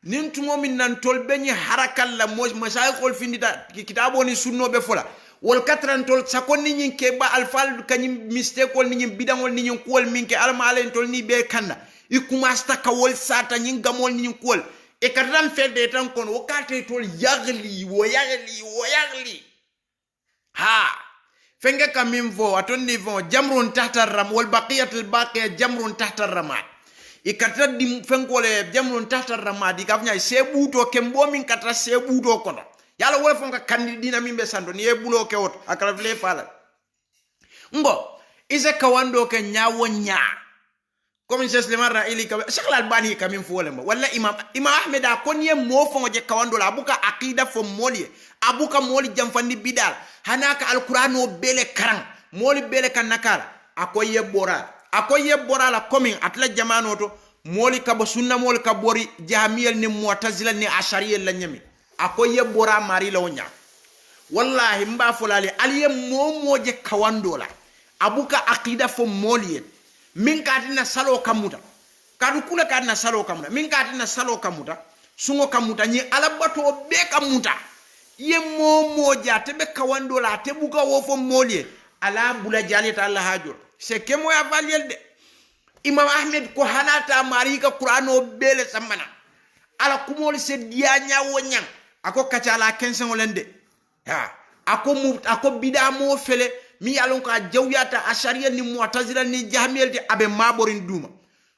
nin tumo min nan tol beñi harakal la mo masaykhol findita kitabo ni sunno be fola wol katran tol sakon ni nyin ke ba alfal kanyim mistake wol ni nyin bidangol ni nyin kol minke alma alen tol ni be kanda ikumasta kawol sata nyin gamol ni nyin kol e katran fede tan kon wakate tol yagli wo yagli ha fenge kamim vo aton ni vo jamrun tahta ram wal baqiyatul baqiya jamrun tahta ramat ikatra di fenkole jamrun tahta ramadi kafnya sebuto kembo min katra sebuto kono yalla wala fonka kandidina mimbe sando ni ebulo ke wot akala vle fala ngo ise kawando ke nyawo nya comme c'est le mara ili ka Sheikh Albani kamin fo wala wala imam Ahmed akon ye mo fongo je kawando la abuka aqida fo moli abuka moli jamfandi bidal hanaka alqur'ano bele karang moli bele kan nakala akoye bora la coming atla jamano to moli ka bo sunna moli ka bori jahmiyal ni mu'tazila ni ashariyal la nyami akoye bora mari la wonya wallahi mba folale aliye momoje kawandola abuka aqida fo moli min katina salo kamuta kadu kula katina salo kamuta min katina salo kamuta sungo kamuta ni alabato be kamuta ye momoja tebe kawandola tebuka wo fo moli ala bula jalita Allah hajur c'est que moi avaliel de Imam Ahmed ko halata marika Qur'ano bele samana ala kumol se dianya wonyang ako kacala kensen olende ha ako bida mo fele mi yalon ka jawyata ashariya ni mu'tazila ni jahmiyel de abe maborin duma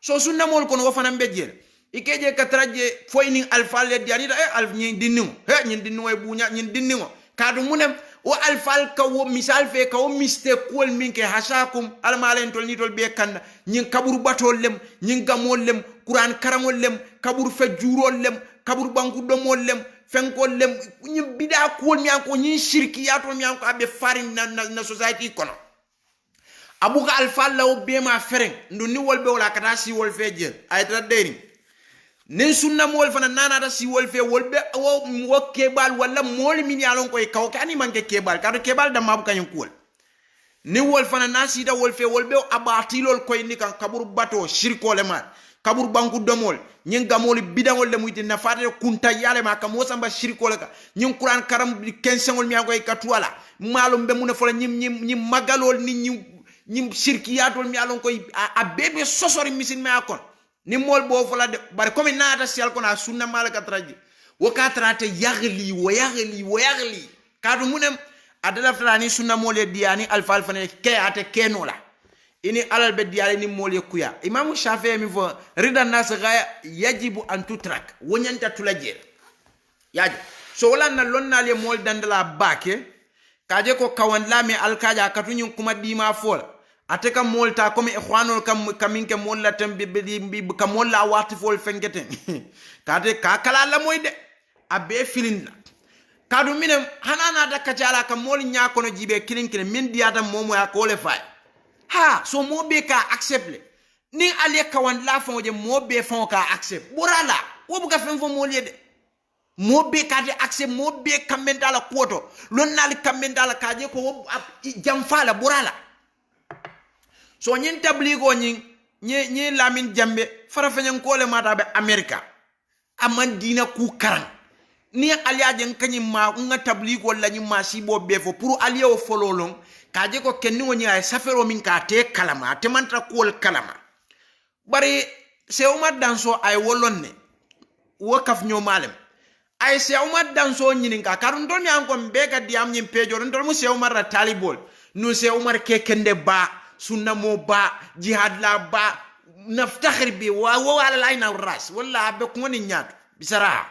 so sunna mol kono wofana mbejjel ikeje katraje foyni alfal le dianita alf nyi dinningo nyi dinningo e bunya nyi dinningo kadu munem o alfal ka wo misal fe ka wo mistake kol minke hashakum almalen tol ni tol be kan nyi kaburu batol lem nyi gamol lem qur'an karamol lem kaburu fe jurol lem kaburu banku domol lem fenkol lem nyi bida kol mi anko nyi shirkiyato mi anko abe farin na society kono abuka alfal law be ma fereng ndu ni wolbe wala kata si wol fe jel ay tra deni nin sunna mol fana nana da si wol fe wolbe wo kebal wala mol min yalon koy kaw kani manke kebal kado kebal da mabu kanyum kul ni wol fana nasi da wol fe wolbe abatilol koy ni kan kaburu bato shirko le ma kaburu banku domol nyin gamol bidangol le muyti na fate kunta yale ma kam wosamba shirko le ka nyin qur'an karam kensengol mi akoy katwala malum be mun fa nyim magalol ni nyim shirkiyatol mi alon koy a bebe sosori misin me akon ni mol bo fola de bar comme naata sial kona sunna malaka traji wo ka trate yaghli kadu munem adala flani sunna mole diani alfal fane ke ate kenola ini alal be diali ni mole kuya imam shafi'i mi fo rida nas gaya yajibu an tutrak wonyanta tulaje yaji so wala na lonna le mol dandala bake kaje ko kawan lami alkaja katunyum kuma dima fola ateka molta comme ikhwanul kaminke molla tambi ka molla wati fol fengeten kade ka kala la moy de abe filinna kadu minem hanana da kacala ka mol nya kono jibe kilinkile min diata momo ya ko le fay ha so mo be ka accept ni ale kawan la fonje mo be fon ka accept burala wo buga fen fo mo de mo be ka de accept mo be kamendala koto lonnal kamendala kaje ko jam fala burala so nyin tabligo nyi lamin jambe fara fenyen kole mata be america aman dina ku karan ni aliaje kanyi ma nga tabligo la nyi masibo be fo pour aliye o fololong kaje ko kenni woni ay safero min ka te kalama te mantra kol kalama bari se umar danso ay wolonne wakaf nyo malem ay se umar danso nyinin ka karun don yan ko be ka diam nyim pejo don mu se umar talibol no se umar ke kende ba sunna mo ba jihad la ba naftakhir bi wa wala layna ras wala be ko ni nyaatu bisara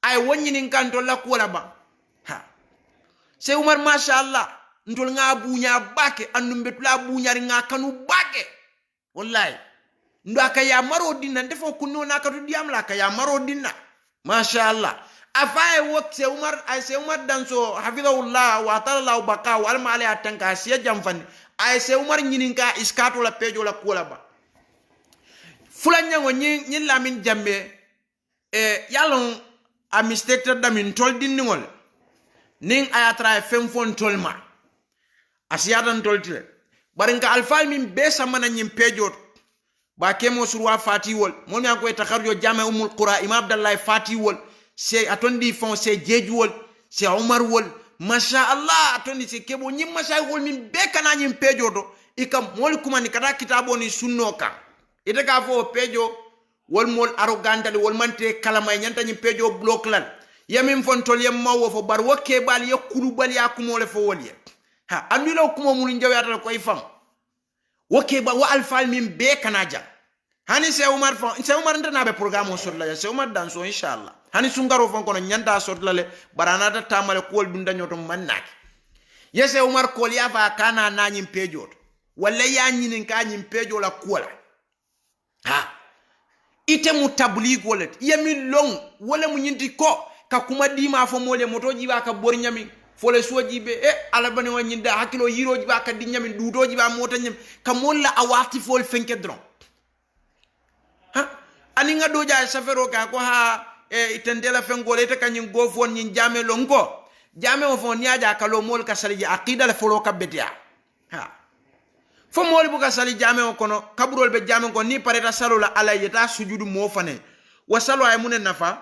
ay wonni nin kanto la ko la ba ha se umar masha Allah ndol nga bunya bake andum betula bunya nga kanu bake wallahi ndo akaya maro dinna defo kunno na katu diam la akaya maro dinna masha Allah afaye wok se umar danso hafizahullah wa ta'ala baka wal mali atanka siya jamfani ay se umar nyininka iskato la pejo la kola ba fulanya ngo nyi lamin jambe yalon a mistake da min tol dinningol ning ayatra fem fon tolma asiyadan toltire barinka alfal min be samana nyim pejo ba kemo surwa fatiwol mon mi ko takharjo jame umul qura imam abdallah fatiwol se atondi fon se jejuwol se umar wol masha Allah atondi se kebo nyim masha wol min be kana nyim pejo do ikam mol kuma ni kata kitabo ni sunno kan ite ka fo pejo wol mol arrogantali wol mante kalama nyanta nyim pejo block lan yamin fon tol yam mawo fo bar wokke bal yakulu bal yakumole fo wol ha andilo kuma mun njawata ko ifam wokke ba wa alfal min be kana ja hani se umar ndana be programme o sotla se umar danso inshallah hani sungaro fon kono nyanda sotla le baranata tamale kol dunda nyoto mannaki yese umar kol ya fa kana na nyim pejo walla ya nyinin ka nyim pejo la kola ha ite mu tabligh wala yami long wala mu nyinti ko ka kuma dima fo mole motoji ba ka bor nyami fole soji be ala bani woni nda hakilo yiroji ba ka di nyami dudoji ba mota nyam ka molla awati fol fenke dron ha ani nga doja safero ka ko ha itendela fengole te kanyin gofon nyin jame lonko jame o fon niaja ka lo mol ka saliji aqida la folo ka betia ha fo mol bu ka sali jame o kono kaburol be jame ko ni pareta salola ala yeta sujudu mo fane wasalo ay munen nafa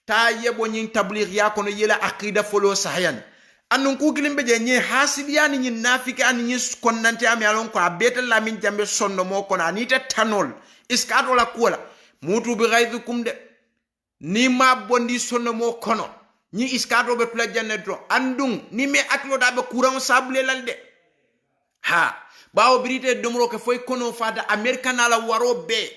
ta yebo nyin tabligh ya kono yela aqida folo sahyan annun ku gilimbe je nyi hasidiya ni nafiki an nyi konnante am yalon ko abeta la min jambe sonno mo kono anita tanol iskato la kola mutu bi ghaidukum de ni ma bondi sonno mo kono ni iskato be tula janne to andung ni me aklo da be courant sable lalde ha bawo birite domro ke foy kono fada american ala waro be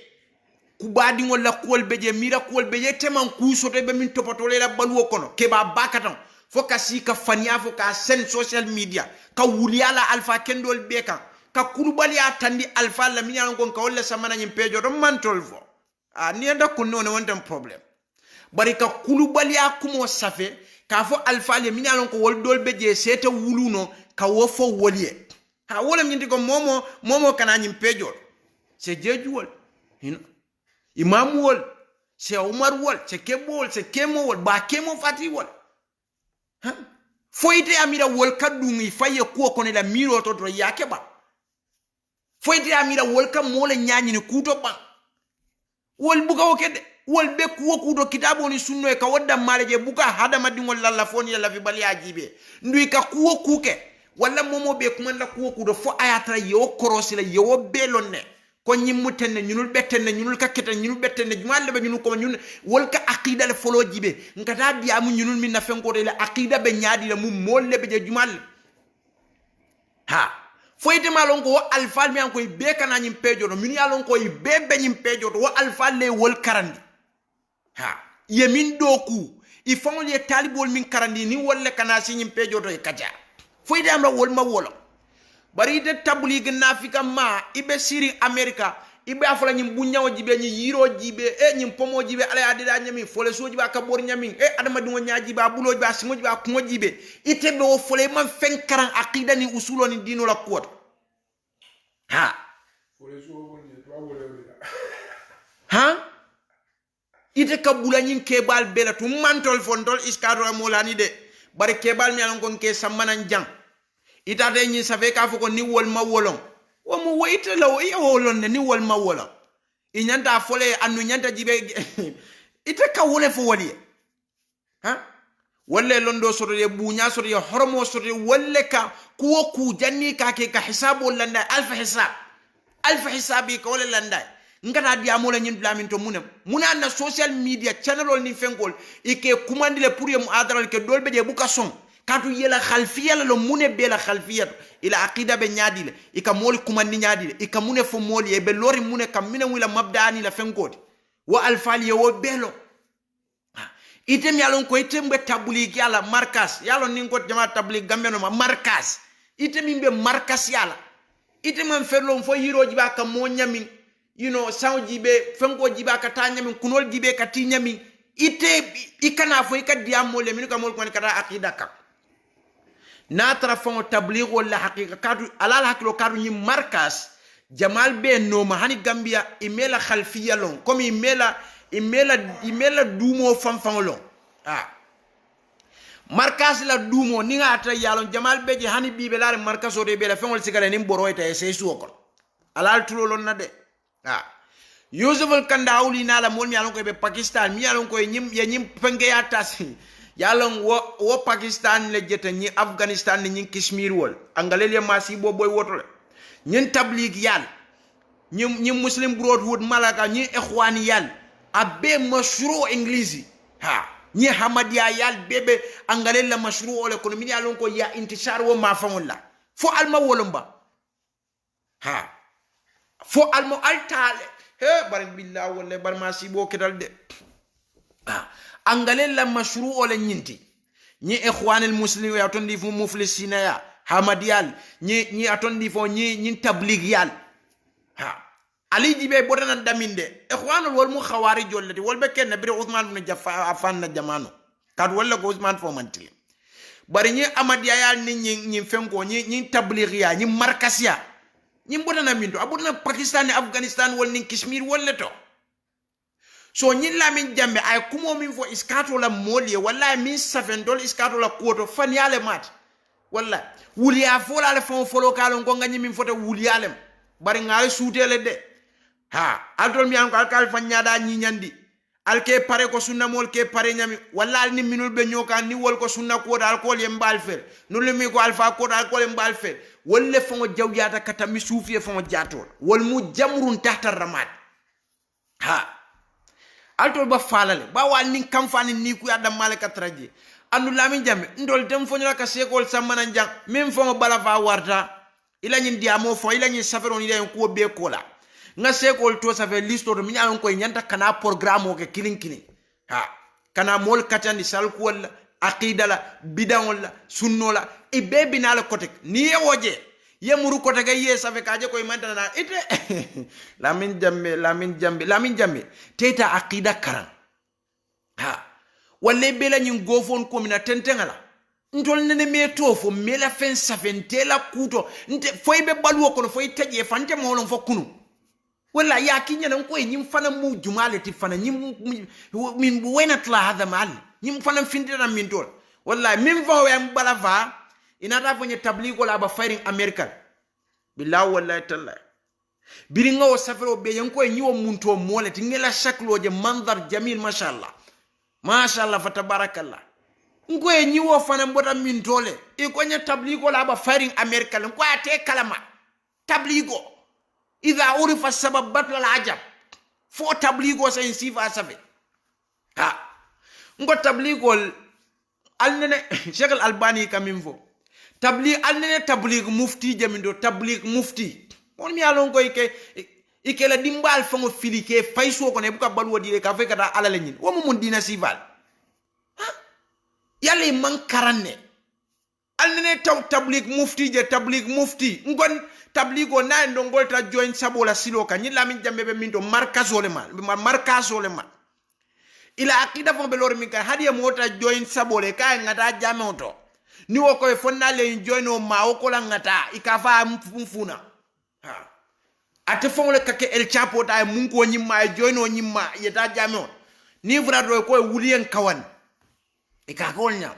ku badi ngol la kol be je mira kol be yete man ku soto be min topatole la baluwo kono ke ba bakatan fo ka si ka fania fo ka sen social media ka wuliala alfa kendol be kan ka kulubali atandi alfa la min yan gon ka wala samana nyim pejo do mantol fo ni anda kunno ne wontam problem bari ka kulubali akumo safe ka fo alfa le min yan ko wol dol be je seta wuluno ka wo fo wolie ha wala min ko momo kana nyim pejo se jejuwol hino imam wol se umar wol se kebol se kemo wol ba kemo fati wol ha foite amira wol kadungi faye ko ko ne la miro to yake ba foite amira wol kam mole nyaani ni kuto ba wol buka o kede wol be ko kuto kitabo ni sunno e ka wadda maleje buka hada madingol lalla foni la fi bali ajibe ndui ka kuwo kuke wala momo be kuma la kuwo kuto fo ayatra yo korosi la yo belonne ko nyimuten ne ñunul betten ne ñunul kaketa ñunul betten ne jumal be ñunul ko ñun wol ka aqida le folo jibe ngata biya mu ñunul min na fen ko de la aqida be nyaadi la mu molle be je jumal ha foyte malon ko alfa mi an ko be kana nyim pejo do min yalon ko be be nyim pejo do alfa le wol karandi ha yemin doku i fon le talibol min karandi ni wolle kana si nyim pejo do e kaja foyte am la wol ma wolo bari de tablig nafika ma ibe siri america ibe afala nyim bunyawo jibe nyi yiro jibe nyim pomo jibe ala adida nyami fole so jiba ka bor nyami adama dungo nyaaji ba bulo ba singo jiba ko jibe itebe wo fole man fen karan aqida ni usulo ni dino la kuot ha fole so woni to wole ha ite kabula nyin kebal bela to mantol fondol iskado molani de bari kebal mi alon kon ke samana jang ita de nyi safe ka foko ni wol ma wolon wo mo woyte law e wolon ni wol ma wolon i nyanta fole anu nyanta jibe ita ka wole fo wali ha wolle londo soto de bunya soto de hormo soto de wolle ka kuwo ku janni ka ke ka hisabu landa alf hisabi ko wala landa ngata dia mo la nyin blamin to muna na social media channel ni fengol ike kumandile pour ye mu adral ke dolbe je buka son katu yela khalfiya lo mune bela khalfiya ila aqida be nyaadile ika moli kumandi nyaadile ika mune fo moli e be lori mune kam mina wila mabdaani la fenkoti wa alfali yo belo item yalon ko item be tabligh yala markas yalon nin ko jama tabligh gambeno ma markas item imbe markas yala item am ferlo fo yiroji ba kam mo nyamin sawji be fenko jiba ka ta nyamin kunol jibe ka ti nyamin ite ikana fo ikadiam mo le min ko mol ko kata aqida ka na tara fon tabligh wala haqiqa kadu alal haklo kadu ni markas jamal be no ma hani gambia imela khalfiya lon comme imela dumo fanfan lon markas la dumo ni ngata yalon jamal be je hani bibe la markas o de be la fengol sigale ni boroyta e sey suokol alal tulo lon na de Yusuf al-Kandawli na la mol mi alon ko be Pakistan mi alon ko nyim penge ya tasi yalon wo Pakistan le jeta ni Afghanistan ni Kashmir wol angalele masi boy wotole ñin tabligh yal ñi Muslim Brotherhood malaka ñi ikhwani yal abbe mashru inglisi ñi hamadiya yal bebe angalele mashru ole kono mi yalon ko ya intishar wo ma famolla fo alma wolumba fo almo altale bar billah wala bar masi bo kedal de angale la mashru wala nyinti ñi ikhwan al muslimin ya tondi fu muflisina ya hamadiyal ñi atondi fo ñi tabligh yal ali dibe bodana daminde ikhwan wal mu khawari jollati wal be ken bi Uthman ibn Affan na jamano kad wala ko Uthman fo manti bari ñi amadiya yal ni ñi fenko ñi tabligh ya ñi markasiya ñi bodana minto abudna Pakistan ni Afghanistan wal ni Kashmir wala to so ñi lamin jambe ay kumo min fo iskato la moliye walla min safendol iskato la koto fan yale mat walla wuliya fola le fon folo kalo ko ngani min fota wuliyalem bari ngaay suutele de altol mi an ko alkal fanyada ñi ñandi alke pare ko sunna mol ke pare ñami walla ni minul be ñoka ni wol ko sunna ko dal ko le mbal fer no le mi ko alfa ko dal ko le mbal fer wolle fon jawyata kata mi suufiye fon jatol wol mu jamrun tahta ramat altol ba falale ba wal nin kamfani ni ku yadda malaka traje andu lamin jamme ndol dem fonyola ka sekol samana jang même fo bala fa warta ila nyin diamo fo ila nyin safero ni len ko be kola nga sekol to sa fe listo to minya ko nyanta kana programme o ke kilin ha kana mol katandi sal ko wala aqida la bid'ah la sunno la e be binala kotek ni ye woje ye muru kotek ye sa fe kaje ko manta na ite lamin jamme teta aqida karan ha walle bela nyin gofon ko mina tentengala ntol nene me tofo mela fen safentela kuto nte foybe baluwo kono foy taje fante molon fo kunu wala ya kinya nan ko nyim fana mu jumale ti fana nyim min wena tla hada mal nyim fana findira min dol wala min fa we mbala va inata fo nye tabligo la ba firing american billahi wallahi talla biringa o safero be yanko nyiwo munto mole ti ngela shakloje manzar jamil mashallah fa tabarakallah ngoy nyiwo fana mbota min tole e ko nya tabligo la ba firing american ko ate kalama tabligo idha urifa sabab batla al-ajab fo tabligo sa insifa safe ha ngo tabligo alnene Sheikh al-Albani kamim fo tabligh alnene tabligh mufti jamindo tabligh mufti on mi alon ko ike la dimbal fango filike fayso ko ne buka balwo dire ka fe kata ala lenyin wo mun dina sival ha yalla man karanne alnene tabligh mufti je tabligh mufti ngon tabligo na ndongol ta join sabola siloka nyilla min jambe be mindo markazole ma ila akida fo be lor min ka hadiya mota join sabole ka ngata jamoto ni wo ko fonna le join o ma o ko la ngata ikafa mfuna ha ate fo le kake el chapo ta mun ko nyimma join o nyimma yeta jamon ni vrado ko wulien kawan ikagolnya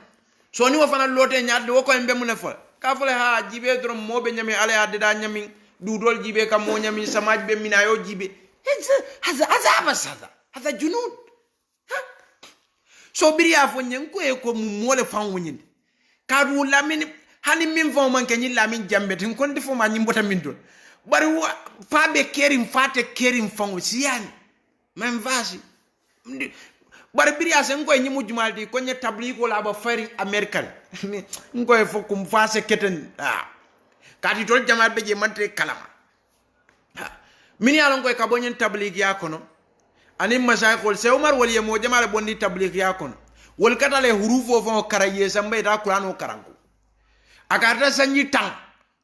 so ni wo fana lote nyaade wo ko mbe mun fa ka fole ha jibe drum mobe nyami ala ya deda nyami dudol jibe kam mo nyami samaj be minayo jibe hada junud so biriya fo nyen ko e ko mu mole fan wonyin ka du lamini hani min fo man kenyi lamin jambe tin kon defo ma nyimbota min don bari fa be kerim fate kerim fango siyani même vasi bari biriya sen ko nyimu jumaldi ko nya tabligo la ba fari american ngoy fo kum fase keten kati tol jamal be je mante kalama min yalon koy ka bonyen tabligh ya kono ani masaykhol se umar wali mo jamal bonni tabligh ya kono wol katale hurufo fo karaye sambe da qur'ano karango akarta sanyi tang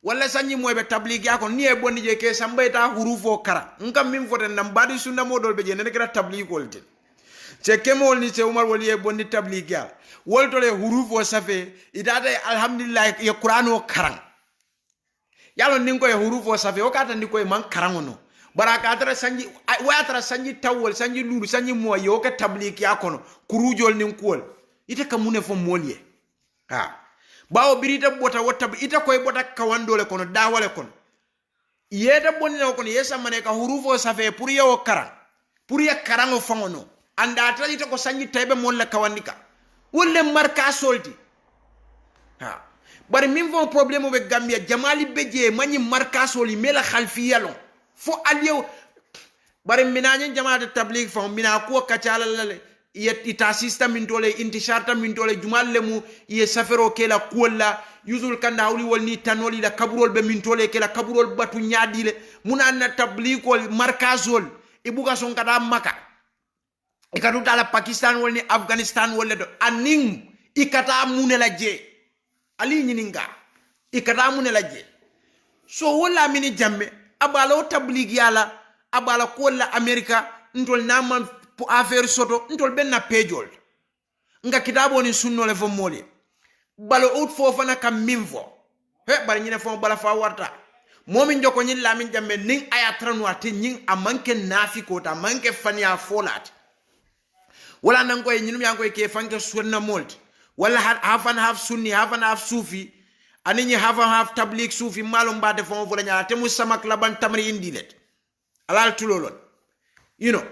wala sanyi moybe tabligh ya kono ni e bonni je ke sambe ta hurufo kara ngam min foten nam badi sunna modol be je ne kra tabligh wolte se kemol ni se umar wali e bonni tabligh ya woltole hurufo safe idade alhamdulillah ya qur'ano karang yalo ninko ya hurufo safe o kata ndiko e man karangono baraka tara sanji wa tara sanji tawol sanji lulu sanji moy yo ka tabligh ya kono kurujol nin kol ite kamune fo molye ha bawo birita bota wotta ita koy bota kawandole kono dawale kono yeda bonna kono yesa mane ka hurufo safe pour yo karang pour ya karango fangono anda tara ita ko sanji taybe mon la kawandika wolle marka solti ha bari min fo problème be Gambia jamali beje mani marka soli mela khalfiyalo fo aliyo bari minanya jamaata tabligh fo mina ko kacala lale ita system min tole intisharta min tole jumalle mu ye safero kela kolla yuzul kanda hawli wolni tanoli la kaburol be min tole kela kaburol batu nyaadile muna na tabligh ko marka sol ibuga son kada maka ikatu tala Pakistan wolni Afghanistan wolle do aning ikata munela je ali nyininga ikata munela je so wala mini jamme abalo tabligh yala abala ko la America ntol naman po affaire soto ntol benna pejol nga kitabo ni sunno le fo moli balo out fo fana kam minfo he bari nyine fo bala fa warta momi njoko nyi la min jamme ning aya tranwati nyin amanke nafiko ta manke fania folat wala nan koy nyinum yang koy ke fanke sunna molt wala half and half sunni half and half sufi ani ni half and half tabligh sufi malum bade fo vola nya te musamak laban tamri indilet alal tulolon you know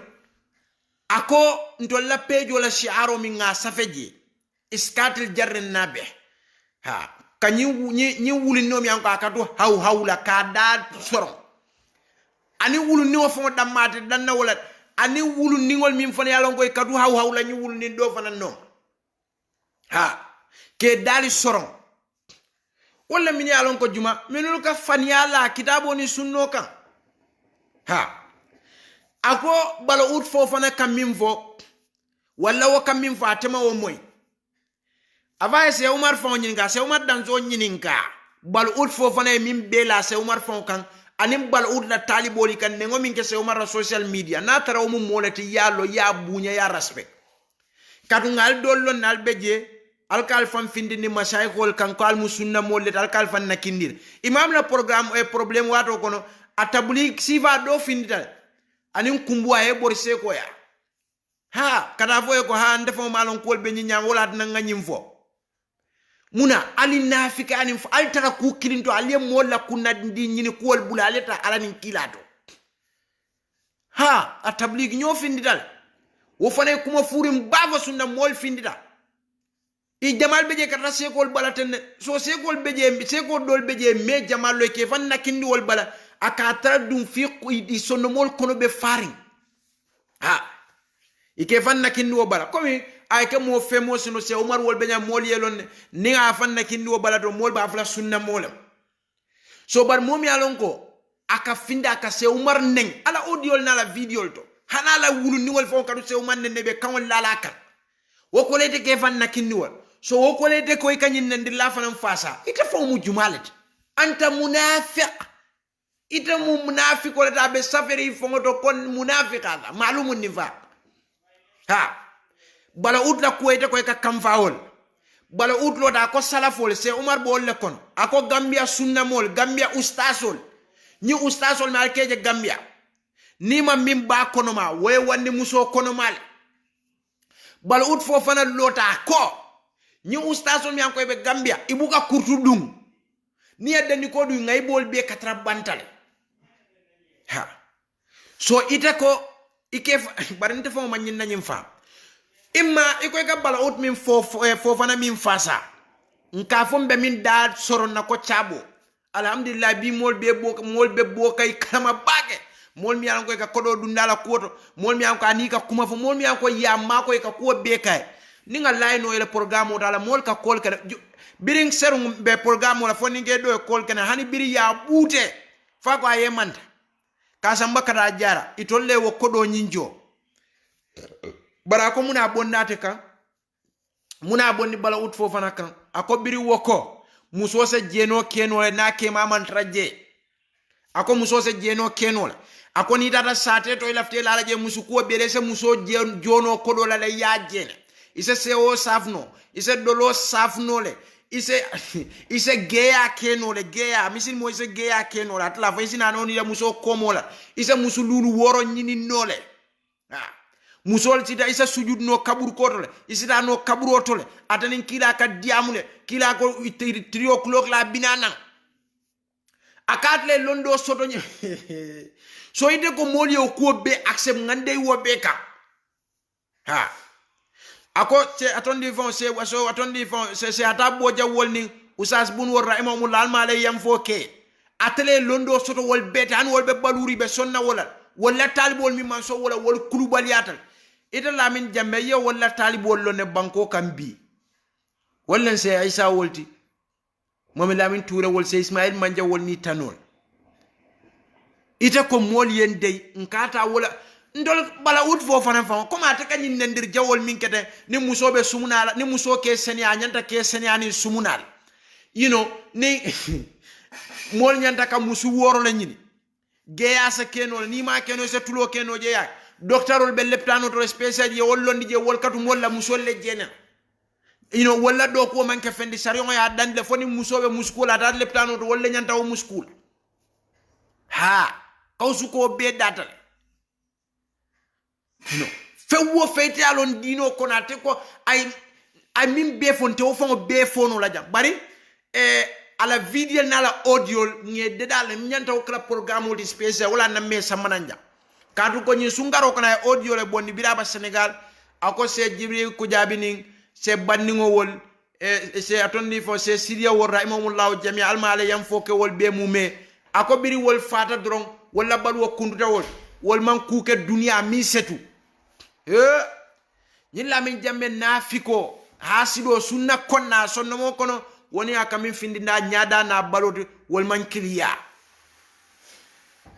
ako ndolla pejo la shi'aro min nga safeji iskatil jarrin nabe ha kanyi ni wuli nom yang ko akatu hawla ka da soron ani wulu ni wo fo damate dan na wala ani wulu ningol min fana yalon koy kadu hawla ni wulu ni do fana no ha ke dali soron wala min yalon ko juma minul ka fanyala kitabo ni sunno kan ha ako bala ut fofana kam min fo wala wo kam min fa tema wo moy ava se Umar fon nyinga se Umar dan zo nyininka bal ut fofana min bela se Umar fon kan anim bal ut la taliboli kan nengo min ke se Umar social media na tara mo molati yalo ya bunya ya respect kadu ngal dollo nal beje alkal fam findi ni masaykhol kan ko al musunna molet alkal fan nakindir imam la programme e problème wato kono atabli siva do findita anin kumbuwa e borse ko ya ha kada fo ko ha ndefo malon kol be nyam wala nan nganyim fo muna ali nafika anin fo altara ku kilinto ali mo la kunna ndi nyini kol bulaleta alanin kilato ha atabli nyo findita wo fane kuma furim bava sunna mol findita I jamal beje kata sekol bala ten so sekol beje sekol dol beje me jamal lo ke fan nakindi wol bala akata dum fi di sonomol kono be faring ha ike fan nakindi wo bala komi ay ke mo famous no se Umar wol benya mol yelon ni nga fan nakindi wo bala to mol ba fla sunna molam so bar mom yalon ko aka finda aka se Umar neng ala audio na la video to hana la wulu ni wol fon kadu se Umar ne be kan wala la kan wo ko lete ke fan nakindi wol so wo ko lete ko kanyin nandi la fanam fasa ita fo mu jumalet anta munafiq ita mu munafiq wala ta be safari fo ngoto kon munafiqa la malumun nifaq ha bala utla ko ite ko ka kamfaol bala utlo da ko salafol se Umar bo le kon ako Gambia sunna mol Gambia ustasol ni ustasol mal keje Gambia ni ma mim ba kono ma way wandi muso kono mal bala ut fo fana lota ko ni ustaso mi anko be Gambia ibuka kurtudum ni adani ko du ngay bol be katra bantal ha so ite ko ike barante fo man nyina nyim fa imma iko ka bala ut min fo fana min fasa nka fo be min da soron na ko chabo alhamdulillah bi mol be bo kay kama bage mol mi anko ka kodo dundala koto mol mi anko ani ka kuma fo mol mi anko yamma ko ka ko be kay ni nga lay no ele programme o dala mol ka kol kana biring serum be programme la fo ni nge do kol kana hani biri ya bute fa ko aye manta ka samba kata jara itolle wo kodo nyinjo bara ko muna bonnate kan muna bonni bala ut fo fana kan ako biri woko muso se jeno keno na ke maman traje ako muso se jeno keno la ako ni data sate to ilafte la je musu ko bere se muso jono kodo la ya jene ise seo safno ise dolo safno le ise geya keno le geya misil mo ise geya keno la atla fa isina no ni ya muso komola ise musu lulu woro nyini nole ha musol tida ise sujud no kabur kotole isida no kabur otole atanin kila ka diamule kila ko 3 o'clock la binana akatle londo soto nye so ide ko moli o ko be accept ngande wo be ka ha ako se atondi fon se waso atondi fon se atabo jawol ni usas bun wor rahimahumul almale yam foke atele londo soto wol bete an wol be baluri be sonna wala talibol mi man so wala wol kulubal yatal ita lamin jambe ye wala talibol lo ne banko kambi wala se Aisha wolti momi lamin toure wol se Ismail manja wol ni tanol ita ko mol yen dey nkata wala ndol bala ut fo fana fa ko ma ta kanyin nendir jawol min kete ni musobe sumunala ni muso ke senia nyanta ke senia ni sumunal you know ni mol nyanta ka musu woro la nyini geya sa keno ni ma keno se tulo keno je ya doctorol be leptano to special je wollondi je wol katu molla musol le jena you know wala do ko man ka fendi sarion ya dandle foni musobe muskula ta leptano to wolle nyanta o muskul ha kawsu ko be datal no fewo fete alon dino konate ko ay min be fonte o fon be fono la jam bari ala video na la audio nge dedal nyanta o kala programme di special wala na me samananja kadu ko nyi sungaro kana audio le bonni biraba Senegal ako se Jibril ko jabini se banningo wol se atondi fo se Siria wor rahimahumullah jami almale yam foke wol be mume ako biri wol fata dron wala balwo kunduta wol man kuke dunia mi setu ni lamin jambe nafiko hasido sunna konna sonno mo kono woni akamin findi na nyaada na baloti wol man kiliya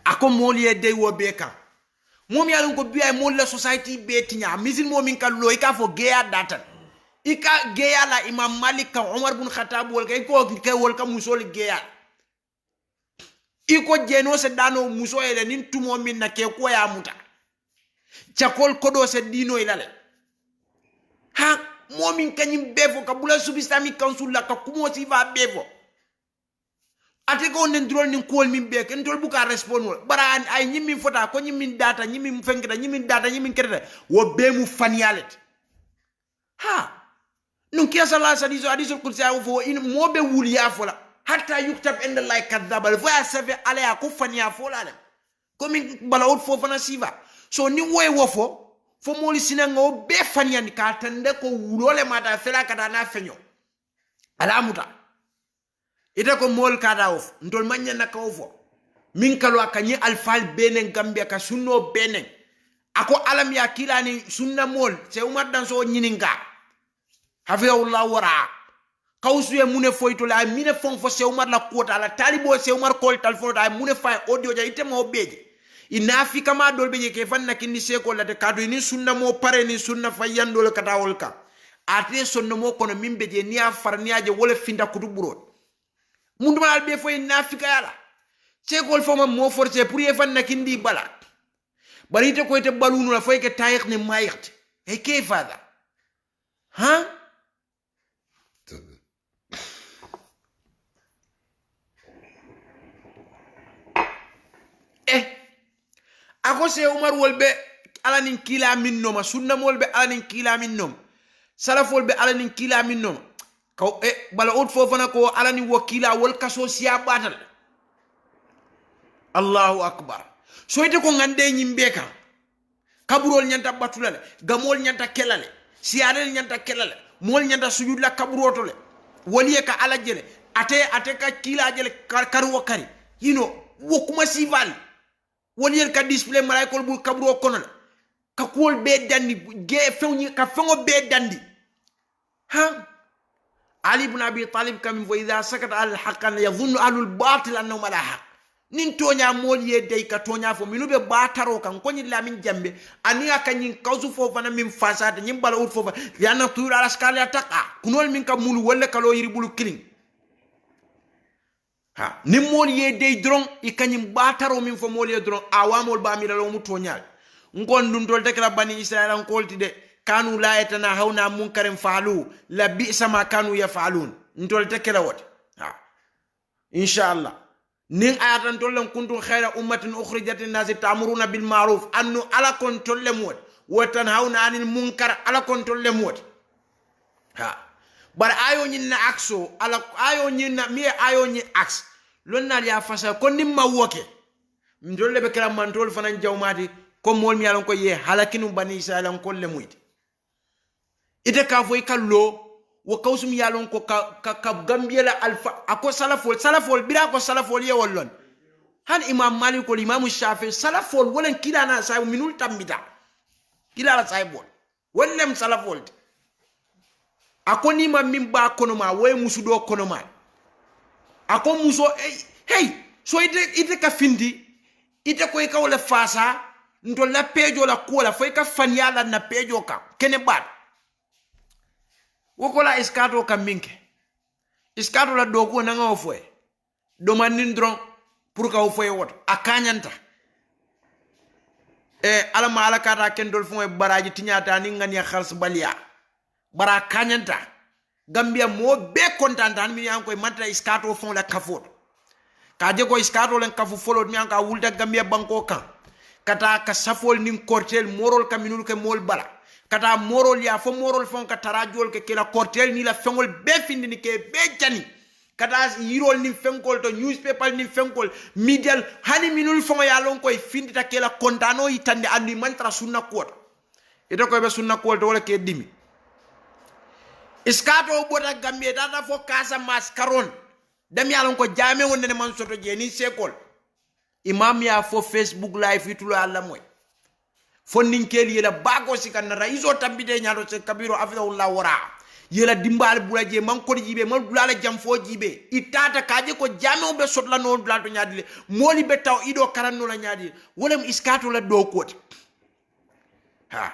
ako moliye dey wo be kan mom yalon ko biya mol la society be tinya misil momin kallo ika fo geya datan ika geya la imam malik kan umar bin khattab wol kay ko kay wol ka musol geya iko jeno se dano muso ele nin tumo min na ke ko ya muta chakol kodo se dino ilale ha momin kanyim befo ka bula subistami council la ka kumo si va befo ate ko nen drol nin kol min be ken tol buka respond bara ay nyimmin fota ko nyimmin data nyimmin fenkata nyimmin data nyimmin kereta wo be mu fanialet ha nun kiya sallallahu alaihi wasallam hadisul qudsi fo in mobe wuli ya fola hatta yuktab inda Allah kadhabal fa yasafi alaya ku fania fola le ko min balawut fo fana siva so ni woy wofo fo moli sinango be faniani ka tande ko wulole mata fela kata na fenyo alamuta ite ko mol kada of ndol manya na kawfo min kalo akanyi alfal benen gambia ka sunno benen ako alam ya kilani sunna mol se umar dan so nyininga hafiyullah wara kawsu e mune foyto la mine fon fo se umar la kota la talibo se umar kol talfo da mune fa audio ja ite mo beje inafi kama dol beje ke fan nakini se ko la de kadu ni sunna mo pare ni sunna fayandol kata wolka ate sunna mo kono min beje ni afar ni aje wala finda kutuburo mundu mal be foy nafika yala cegol foma mo forcé pour ye fan nakindi bala barite ko te balunu la foy ke tayx ni mayxt e ke fada ha ako se umar wolbe alanin kila minnom sunna molbe alanin kila minnom salafol be alanin kila minnom ko bala ut fofana ko alani wakila wol kaso siya batal Allahu akbar so ite ko ngande nyimbe kan kaburol nyanta batulale gamol nyanta kelale siyarel nyanta kelale mol nyanta sujud la kaburotole woliye ka ala jele ate ka kila jele karu kari wokuma sival woliye ka display malaikol bu kaburo kono ka kol be dandi ge fewni ka fengo be dandi ha Ali ibn Abi Talib kam wa idha sakata al haqqan yadhunnu ahlul batil annahum ala haqq nin tonya mol ye dey ka tonya fo minube bataro kan ko ni lamin jambe ani aka nyin kawsu fo fana min fasade nyim bala ut fo fa yana tur ala skala taqa kunol min ka mulu wala kalo yiri bulu killing ha nim mol ye dey dron ikanyim bataro min fo mol ye dron awamol ba mi dalo mu tonyal ngon dun tol tekla bani Israel an kolti de kanu la yatanahawna munkarin fa'alu la bi'sa ma kanu yaf'alun ntol tekela wot ha inshallah nin ayatan tollen kuntum khayra ummatin ukhrijat lin-nasi ta'muruna bil ma'ruf annu ala kon tolle mot wa tanhauna 'anil munkar ala kon tolle mot ha bar ayo nyin na akso ala ayo nyin na mi ayo nyin aks lonna ya fasa kon nim ma woke ndolle be kala man tol fanan jawmati ko mol mi yalon ko ye halakinu bani israel ko le muyti ite ka foy kallo wo kawsum yalon ko ka gambia la alfa ako salafol bira ko salafol ye wollon han imam malik ko imam shafi salafol wolen kila na say minul tambita kila la say bol wollem salafol ako ni ma min ba kono ma way musudo kono ma ako muso hey so ite ka findi ite ko ka wala fasa ndo la pejo la kola foy ka fanyala na pejo ka kene bad wokola iskato kaminke iskato la dogo na nga ofoy do manin dron pour ka ofoy wot akanyanta ala mala kata ken dol fon baraji tinyata ni ngani khars balia bara kanyanta gambia mo be kontanta mi yan koy matra iskato fon la kafot ka je ko iskato len kafu folot mi an ka wulta gambia banko kan kata ka safol nin kortel morol kaminul ke mol bala kata morol ya fo morol fon ka tarajol ke kila kortel ni la fengol be findi ni ke be jani kata yirol ni fenkol to newspaper ni fenkol medial hani minul fon ya lon koy findi ta kila kontano yitande andi mantra sunna kota ito ko be sunna kota wala ke dimi iskato bota gambie data fo kasa mas karon dem ya lon ko jame wonne man soto je ni sekol imam ya fo Facebook live itulo alla moy fonnin keli yela bago sikanna iso tambide nyaado se kabiro afidahullah wara yela dimbal bulaje man ko jibe man dulala jam fo jibe itata kaje ko jame be sotla no dulal to nyaadile moli be taw ido karanno la nyaadi wolem iskato la do koti ha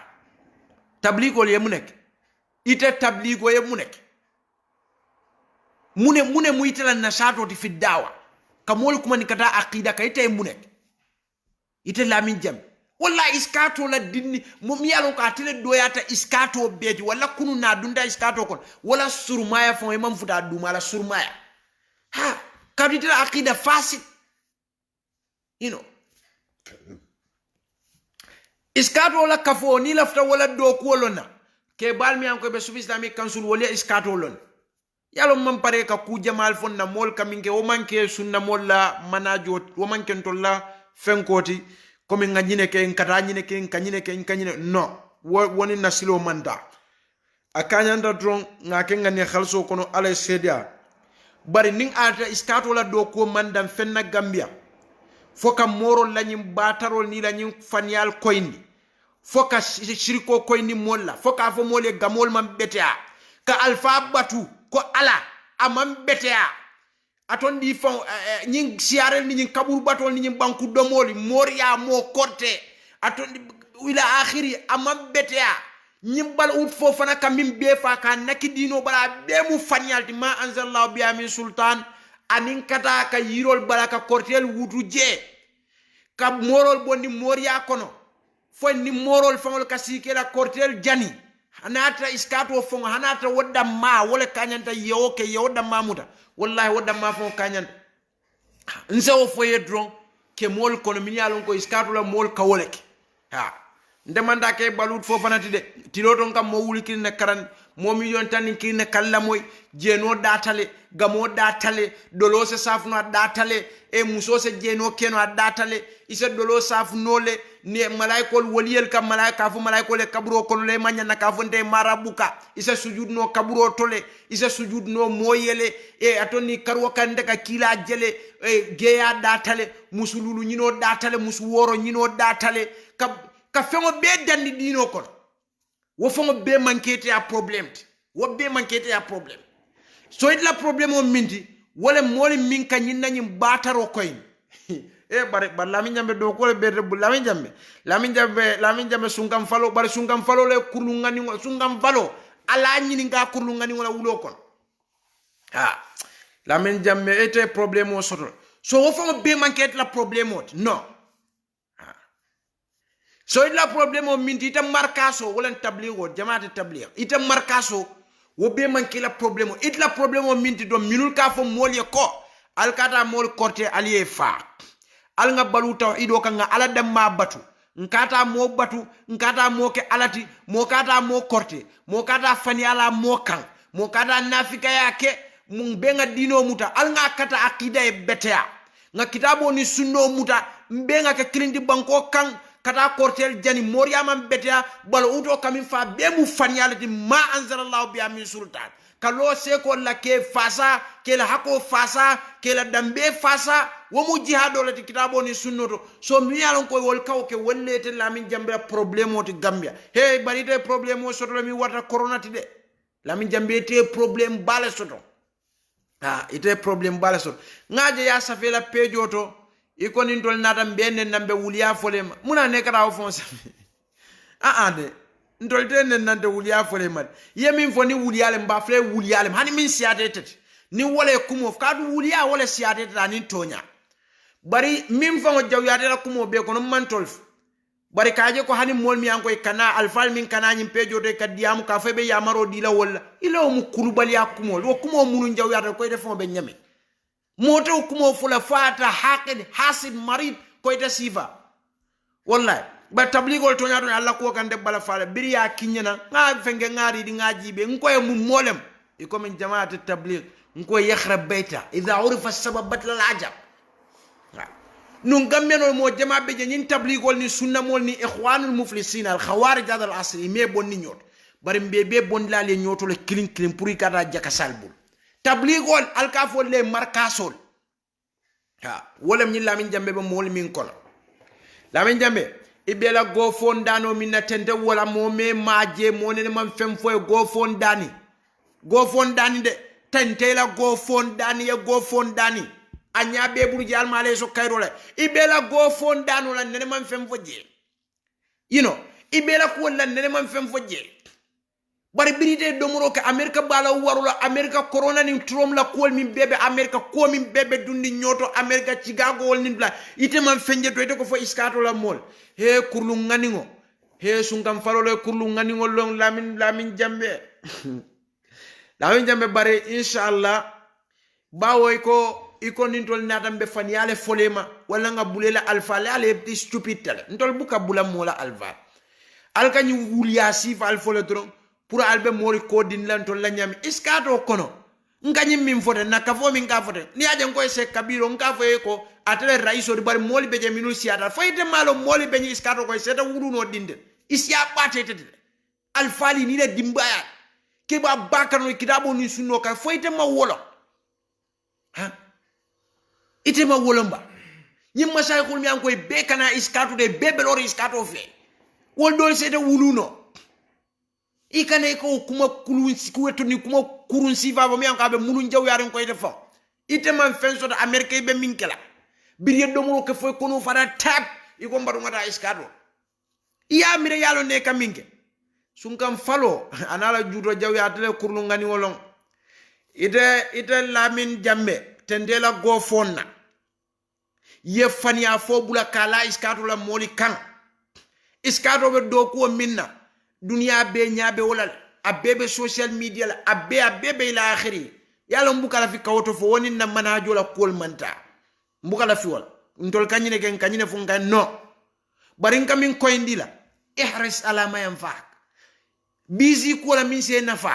tabligo ye munek ite tabligo ye munek mune muitala nasato ti fi dawa kamol kuma ni kata aqida ka ite munek ite lamin jam walla iskato la dinni mum yalon ka tele doyata iskato beji walla kunu na dunda iskato kon walla surmaya fon e mam futa duma la surmaya ha kabita aqida fasid you know iskato la kafo ni lafta wala do ko lona ke balmi an ko be sufi islamic council wala iskato lon yalo mam pare ka ku jamal fon na mol kaminge o manke sunna mol la manajo o manke tolla fenkoti komi nganyine ke nkata nyine ke kanyine no woni nasilo manda akanyanda dron ngake ngane khalso kono ala sedia bari ning ata iskato la do ko mandam fenna gambia foka moro lanyim batarol ni lanyim fanyal koyni foka shiriko koyni molla foka fo mole gamol man betea ka alfa batu ko ala amam betea aton di fon ñing siarel ni ñing kabur batol ni ñing banku domoli moria mo korte aton di ila akhiri amam betea ñim bal ut fo fana kamim be fa ka nakidino bala be mu fanyalti ma anzalallahu bi amin sultan anin kata ka yirol baraka kortel wutu je ka morol bondi moria kono fo ni morol fangol kasike la kortel jani hanata iskato fon hanata wodda ma wala kanyanta yoke yoda mamuta wallahi wodda ma fon kanyanta nse o fo yedron ke mol kono min yalon ko iskato la mol kawoleke ha ndemanda ke balut fo fanati de tiloton kam mo wuli kin ne karan mo million tan kin ne kala moy jeno datale gamo datale dolo se safno datale e muso se jeno keno datale ise dolo safnole ne malaikol woliyel kam malaika fu malaikol e kaburo ko le manya na ka fonte marabuka ise sujudno kaburo tole ise sujudno moyele e atoni karwo kande ka kila jele e geya datale musululu nyino datale musu woro nyino datale ka fengo be dandi dino kon wo fengo be mankete a problem wo be mankete a problem so it la problem o minti wala moli min ka nyinna nyim bataro koyin e bare bar lamin jambe do ko be rebu lamin jambe sungam falo bare sungam falo le kurlungani sungam falo ala nyini nga kurlungani wala wulo kon ha lamin jambe ete problem o soto so wo fengo be mankete la problem o no so ila problème o minti ita markaso wala tabligo jamaate tabligh ita markaso wo be manki la problème ita problème o minti do minul ka fo molye ko alkata mol korte aliye fa al nga baluta ido ka nga ala dem ma batu nkata mo batu nkata mo ke alati mo kata mo korte mo kata fani ala mo kan mo kata nafika yake mun benga dino muta al nga kata akida e betea nga kitabo ni sunno muta mbenga ke kilindi banko kan kata kortel jani moriama betea balo uto kamin fa be mu fanyalati ma anzalallahu bi amin sultan kalo seko la ke fasa ke la hako fasa ke la dambe fasa wo mu jihado lati kitabo ni sunnoto so mi yalon ko wol kaw ke wollete la min jambe problème oti gambia hey bari de problème o soto mi wata corona ti de la min jambe te problème bale soto ite problème bale soto ngaje ya safe la pejoto iko nintol nata mbenne nambe wuliya folema muna ne kata o fonsa de ntol tenne nante wuliya folema yemin foni wuliyale mba fle wuliyale hani min siate tete ni wole kumo kadu wuliya wole siate tete ni tonya bari min fango jawyate la kumo be kono mantol bari kaje ko hani mol mi anko kana alfal min kana nyim pejo de kadiam ka febe yamaro dila wala ilo mu kulubali akumo wo kumo munu jawyate ko defo be nyame moto kumo fula fata haqid hasid marid ko ita sifa wallahi ba tabligol to nyato Allah ko kan de bala fala biriya kinyana nga fenge ngari di ngaji be ngoy mu molem iko min jamaat tabligh ngoy yakhrab bayta idha urifa sababat lal ajab nun gammeno mo jama be nyin tabligol ni sunna mol ni ikhwanul muflisin al khawarij al asri me bon ni nyot bari be bon la le nyoto le kilin pour ikata jakasal bul tabligol alkafo le markasol wolem ni lamin jambe be mol min kono lamin jambe ibela go fondano minna tende wala mo me maje mo ne man fem fo go fondani de tentela go fondani e go fondani anya be buru jal male so kayrole ibela go fondano la ne man fem fo je you know ibela ko la ne man fem fo je bari birite domoro ke america bala warula america corona ni trom la ko min bebe america ko min bebe dundi nyoto america chicago wol nin bla ite man fenje to ite ko fo iskato la mol he kurlu nganingo he sungam falole kurlu nganingo long lamin jambe lamin jambe bare inshallah bawoy ko iko nintol natam be fan yale folema wala nga bulela alfa ale di stupid tale ntol buka bula mola alfa alka ni wuliya sifa alfole dron pour albe mori ko din lan to la nyami iskato kono ngani min fote nakafo min ka fote ni aje ko se kabiro ngafo ko atele raiso di bar moli beje minu siata fayte malo moli beje iskato ko seta wuru no dinde isya patete alfali ni le dimbaya ke ba bakano kitabo ni sunno ka fayte ma wolo ha ite ma wolomba nyimma say khul mi an koy be kana iskato de bebelor iskato fe wol dol seta wuluno ikane ko kuma kulunsi kuweto ni kuma kurunsi va bo mi an ka be munun jaw yaren koy defa ite man fenso de america be minkela biriye domo ko foy kono fara tap iko mbaru ngata iskado iya mire yalo ne kaminke sunkam falo anala judo jaw ya tele kurnu ngani wolon ite lamin jambe tendela go fonna ye fania fo bula kala iskado la moli kan iskado be do ko minna dunia be nyaabe wala abebe social media la abebe ila akhiri yalla mbukala fi kawoto fo woni na manajo la kol manta mbukala fi wala ntol kanyine ken kanyine fu ngan no bari ngamin koyndila ihris ala ma yanfa'ak bizi ko la min se nafa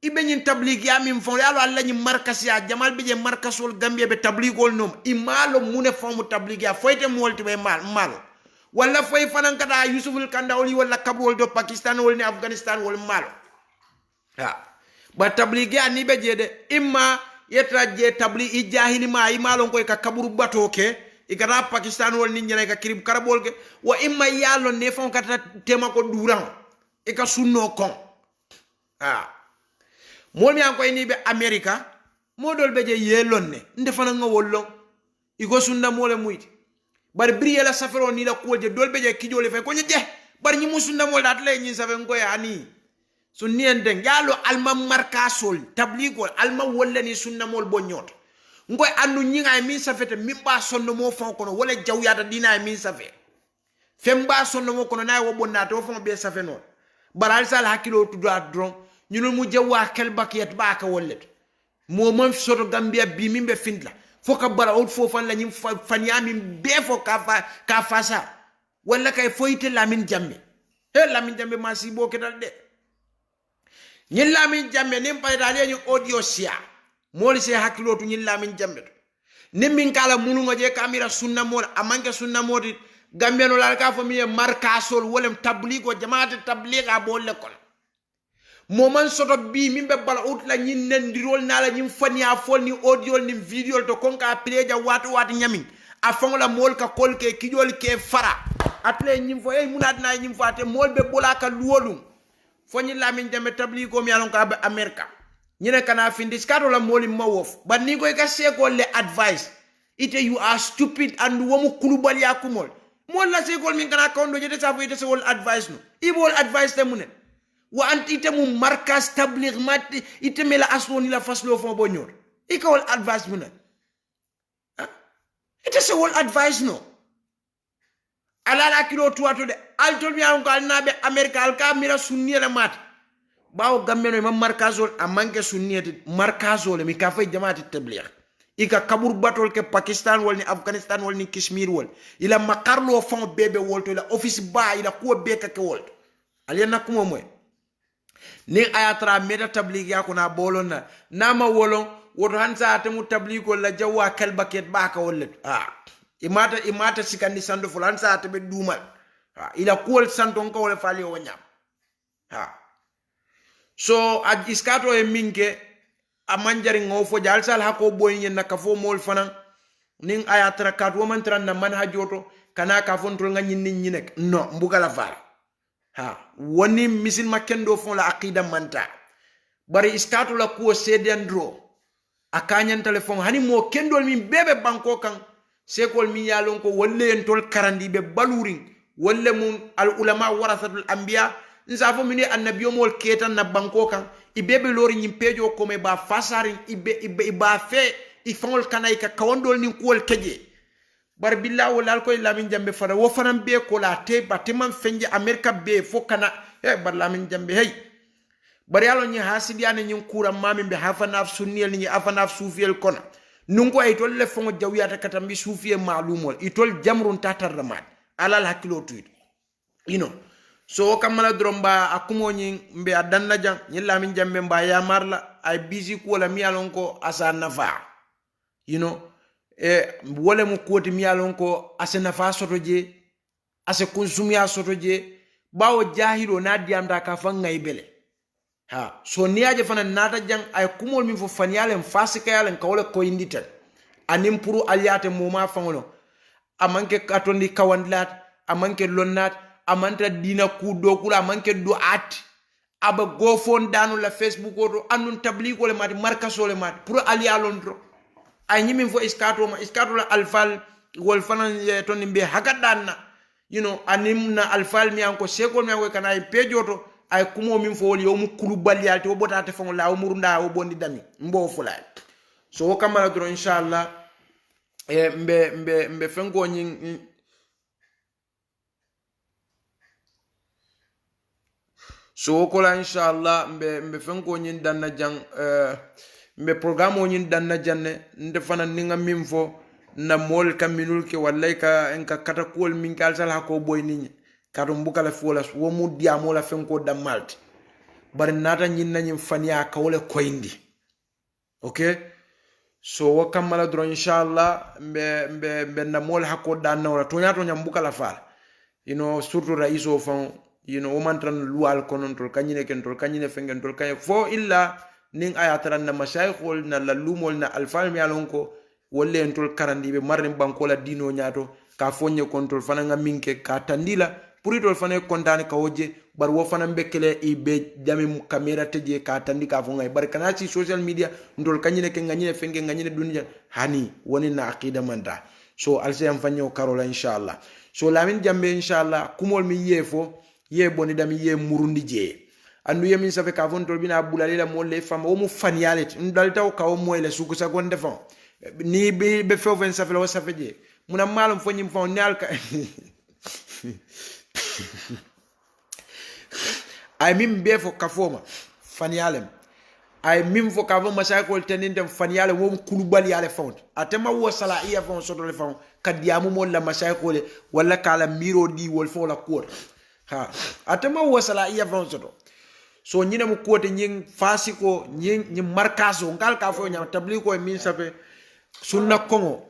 ibe nyin tabligh ya min fon yalla alla nyi markas ya jamal beje markasol gambia be tabligol nom imalo mune fomu tabligh ya foyte molti be mal wala fay fanan kata yusuful kandawli wala kabul do pakistan wala ni afghanistan wala malo ha ba tablighi ani be jede imma yetra je tablighi jahili ma imalo koy ka kaburu batoke igara pakistan wala ni nyene ka kirib karabol ke wa imma yalo ne fon kata tema ko duran e ka sunno kon ha mol mi an koy ni be america modol be je yelonne ndefana nga wollo igo sunna mole muyti bar briye la safero ni la koje dolbe je kijole fe ko je bar ñi musunda mo dat lay ñi safe ngoy ani sunni ende ngalo alma marka sol tabligol alma wolle ni sunna mol bo ñot ngoy andu ñi ngay min safete min ba sonno mo fon kono wala jawyata dina min safe fem ba sonno mo kono nay wo bonna to fon be safe non baral sal hakilo tuddo adron ñu mu jawwa kel bakiyat ba ka wollet mo man soto gambia bi min be findla foka bara out fofan la ñim fanyami be fo ka fasa wala kay foyte lamin jamme he lamin jamme ma si bo kedal de ñi lamin jamme nim pay dal ñu audio sia moli se hakilo tu ñi lamin jamme nim min kala munu ngoje kamera sunna mol amanke sunna modi gambe no la ka fo mi marka sol wala tabligo jamaate tabliga bo lekol moman soto bi mimbe bala out la ñin nendirol na la ñim fania fol ni audio ni video to konka preja watu nyami a fongola mol ka kolke kijol ke fara atle ñim fo ay munat na ñim faté mol be bolaka luwolum fo ñi lamin dembe tabli ko mi alon ka be america ñine kana findis kato la moli mawof ba ni koy ka seko le advice ite you are stupid and womu kulubal yakumol mol la seko min kana kondo jete sa fo ite se wol advice no ibol advice te munen wa antite mu markas tabligh mat iteme la aswoni la faslo fo bo ñor ikawol advice mu na ite se wol advice no ala la kilo tuwato de altol mi an ko alnabe america al ka mira sunni la mat bawo gammeno ma markazol a manke sunniyati markazol mi ka fay jamaati tabligh ika kabur batol ke pakistan wal ni afghanistan wal ni kashmir wal ila makarlo fon bebe wolto la office ba ila ko beka ke wolto alena kuma moy ni ayatra meta tabligh ya kuna bolon na ma wolon woto hansa tamu tabligh la jawwa kalbaket baka wollet imata sikandi sando fulan sa tabe dumal ila kuol santon ko wala fali o nyam so ad iskato e minke a manjari ngofo jalsal hako boy nyen naka fo mol fanan nin ayatra kat wo man tran na manhajoto kana ka fon tol nga ñi nek no mbuga la far ha woni misil ma kendo fon la aqida manta bari iskatu la ko sedendro akanyan telefon hani mo kendol min bebe banko kan sekol mi yalon ko wolle en tol karandi be balurin wolle mun al ulama warasatul anbiya nzafo mini annabiyo mol ketan na banko kan ibebe lori nyim pejo ko me ba fasarin ibe ba fe ifangol kanay ka kawandol nin ko keje bar billah wala ko lamin jambe fara wo fanam be ko la te batiman fenje america be fo kana bar lamin jambe hey bari yalo ni hasidi ane nyin kura mami be hafanaf sunniyel ni afanaf sufiyel kona nungo ay tol le fongo jawyata katambi sufiye maalumol itol jamrun tatar ramad alal hakilo tuit so kamala dromba akumo nyin mbe adanna jang nyin lamin jambe mba ya marla ay busy ko la miyalon ko asa nafa wole mu koti miyalon ko asa nafa soto je asa konsumiya soto je bawo jahilo na diamda ka fangay bele ha so niaje fana nata jang ay kumol min fo fanyalen fasika yalen kawle ko inditen anim puru aliate moma fangolo amanke katondi kawandlat amanke lonnat amanta dina ku do kula amanke do at aba go fon danu la facebook oto annun tabliko le mati markaso le mati puru alialon dro ay nyimi fo iskato la alfal wol fana tonni be hagadanna anim na alfal mi anko sekol mi anko kana ay pejoto ay kumo min fo woli o mu kulu baliyalti o botata fon la o murunda o bondi dami mbo fulay so o kamala dro inshallah mbe fengo nyin so ko la inshallah mbe fengo nyin danna jang mbe programme o nyin danna janne nde fana ninga min fo na mol kaminul ke wallay ka en ka katakol min kal sal hako boy ninyi katum bukala folas wo mu diamo la fenko da malti bar nata nyin nanyim faniya kawle koyndi okay so wo kamala dro inshallah mbe na mol hako da nawra to nyato nyam bukala fal surtout raiso fon wo mantran lual konon tol kanyine ken tol kanyine fengen tol kay fo illa ning ayatran na mashayikhol na lalumol na alfal mi alonko wolle en tol karandi be marni bankola dino nyato ka fonye kontrol fana nga minke ka tandila puri tol fana kontane ka woje bar wo fana bekele e be jami camera teje ka tandi ka fonga bar kana ci social media ndol kanyine ke nganyine fenge nganyine dunya hani woni na aqida manda so alse am fanyo karola inshallah so lamin jambe inshallah kumol mi yefo ye boni dami ye murundi je andu yemin safe ka fon tol bina bulale la molle fama o mu fanialet ndal taw ka o moyle suku sa gonde fam ni be fewen safe la safe je muna malum fo nyim fon nyal ka ay mim be fo kafoma fanialem ay mim fo kafoma masakol teninde fanialem wo kulubali yale font atema wo sala iya fon soto le fon kadiamu mo la masakole wala kala miro di wol fo la ko ha atema wo sala iya fon soto so nyina mu kote nyin fasiko nyin markaso ngal ka fo nyam tabliko e min sabe sunna kongo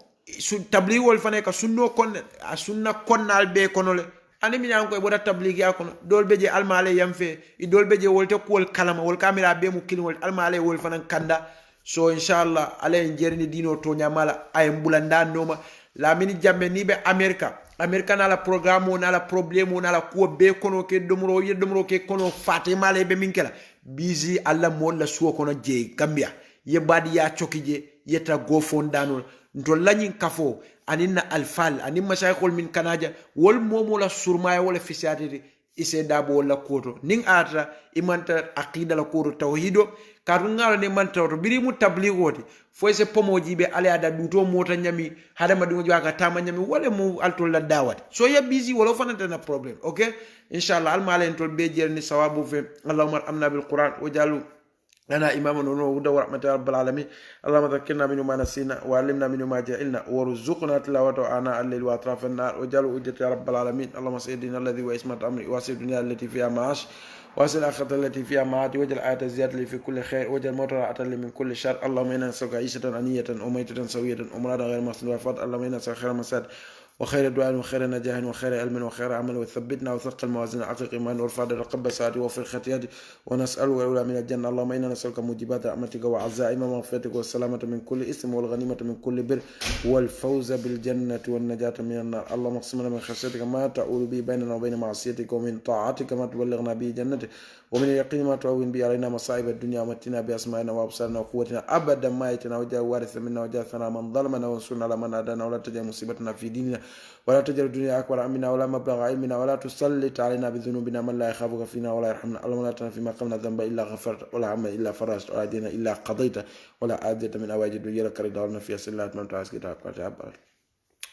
tabligol fane ka sunno kon sunna konnal be konole ani mi ñan koy boda tabligi akono dolbe je almale yamfe i dolbe je wolte kol kalama wol kamera be mu kilwol almale wol fanan kanda so inshallah ala en jerni dino to nyamala ay mbulanda noma la mini jambe ni be america na la programme na la problème na la ko be kono ke domro yedomro ke kono fatima le be minkela bizi alla mo la suo kono je gambia ye badi ya chokije yeta go fondanol ndo lañin kafo aninna alfal anin mashayikhol min kanaja wol momo la surmaya wala fisiatiti ise dabo wala koto ning ata imanta aqida la koto tawhido kadu ngalo ne man tawto biri mu tabligoti fo se pomoji be ale ada duto mota nyami hada madungo jwaka tama nyami wala mu altol la dawat so ya busy wala fanata na problem okay inshallah al malen tol be jerni sawabu fe allahumma amna bil quran wajalu أنا إمام ونود ورحمة رب العالمين اللهم ذكرنا منه ما نسينا وعلمنا منه ما جهلنا وارزقنا تلاوته آناء الليل وأطراف النار وجعله حجة يا رب العالمين اللهم سيدنا الذي واسمة أمري واسع الدنيا التي فيها معاش واسع الآخرة التي فيها معاد وجعل آية زيادة لي في كل خير وجعل موت راحة لي من كل شر اللهم إنا نسألك عيشة أنية وميتة سوية ومرادا غير محسن وفاة اللهم إنا نسألك خير مساد وخير دعاء وخير نجاح وخير علم وخير عمل وثبتنا وثقل موازين عقيق إيمان وارفع رقب ساعتي وفي الختيات ونسأل الأولى من الجنة اللهم إنا نسألك موجبات رحمتك وعزائم مغفرتك والسلامة من كل إثم والغنيمة من كل بر والفوز بالجنة والنجاة من النار اللهم اقسم لنا من خشيتك ما تؤول به بيننا وبين معصيتك ومن طاعتك ما تبلغنا به جنتك ومن اليقين ما تهون به علينا مصائب الدنيا ومتنا بأسمائنا وأبصارنا وقوتنا أبدا ما يتنا وجاء وارث منا وجاء ثنا من ظلمنا وانصرنا على من عادانا ولا تجعل مصيبتنا في ديننا ولا تجعل الدنيا أكبر همنا ولا مبلغ علمنا ولا تسلط علينا بذنوبنا من لا يخافك فينا ولا يرحمنا اللهم لا تنا فيما قمنا ذنبا إلا غفرت ولا عما إلا فرجت ولا دين إلا قضيت ولا عادة من أواجد الدنيا لك رضا في سلات من تعز كتاب كتاب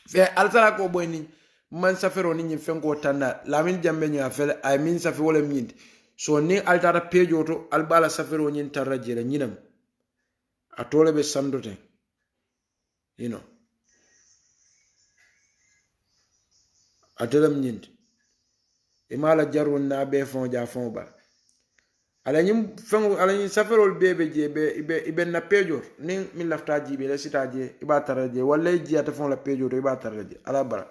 في ألتراك وبويني man safero ni fengo tanna lamin jambe nya fel ay min safi wala min so ni altara pejo to albala safero nyin tarajira nyinam atole be sandote you know atelam nyint imala jarun na be fon ja fon ba ala nyim fengo ala nyin safero bebe je be ibe na pejo ni min lafta jibe la sitaje iba taraje wala ji ata fon la pejo to iba taraje ala bara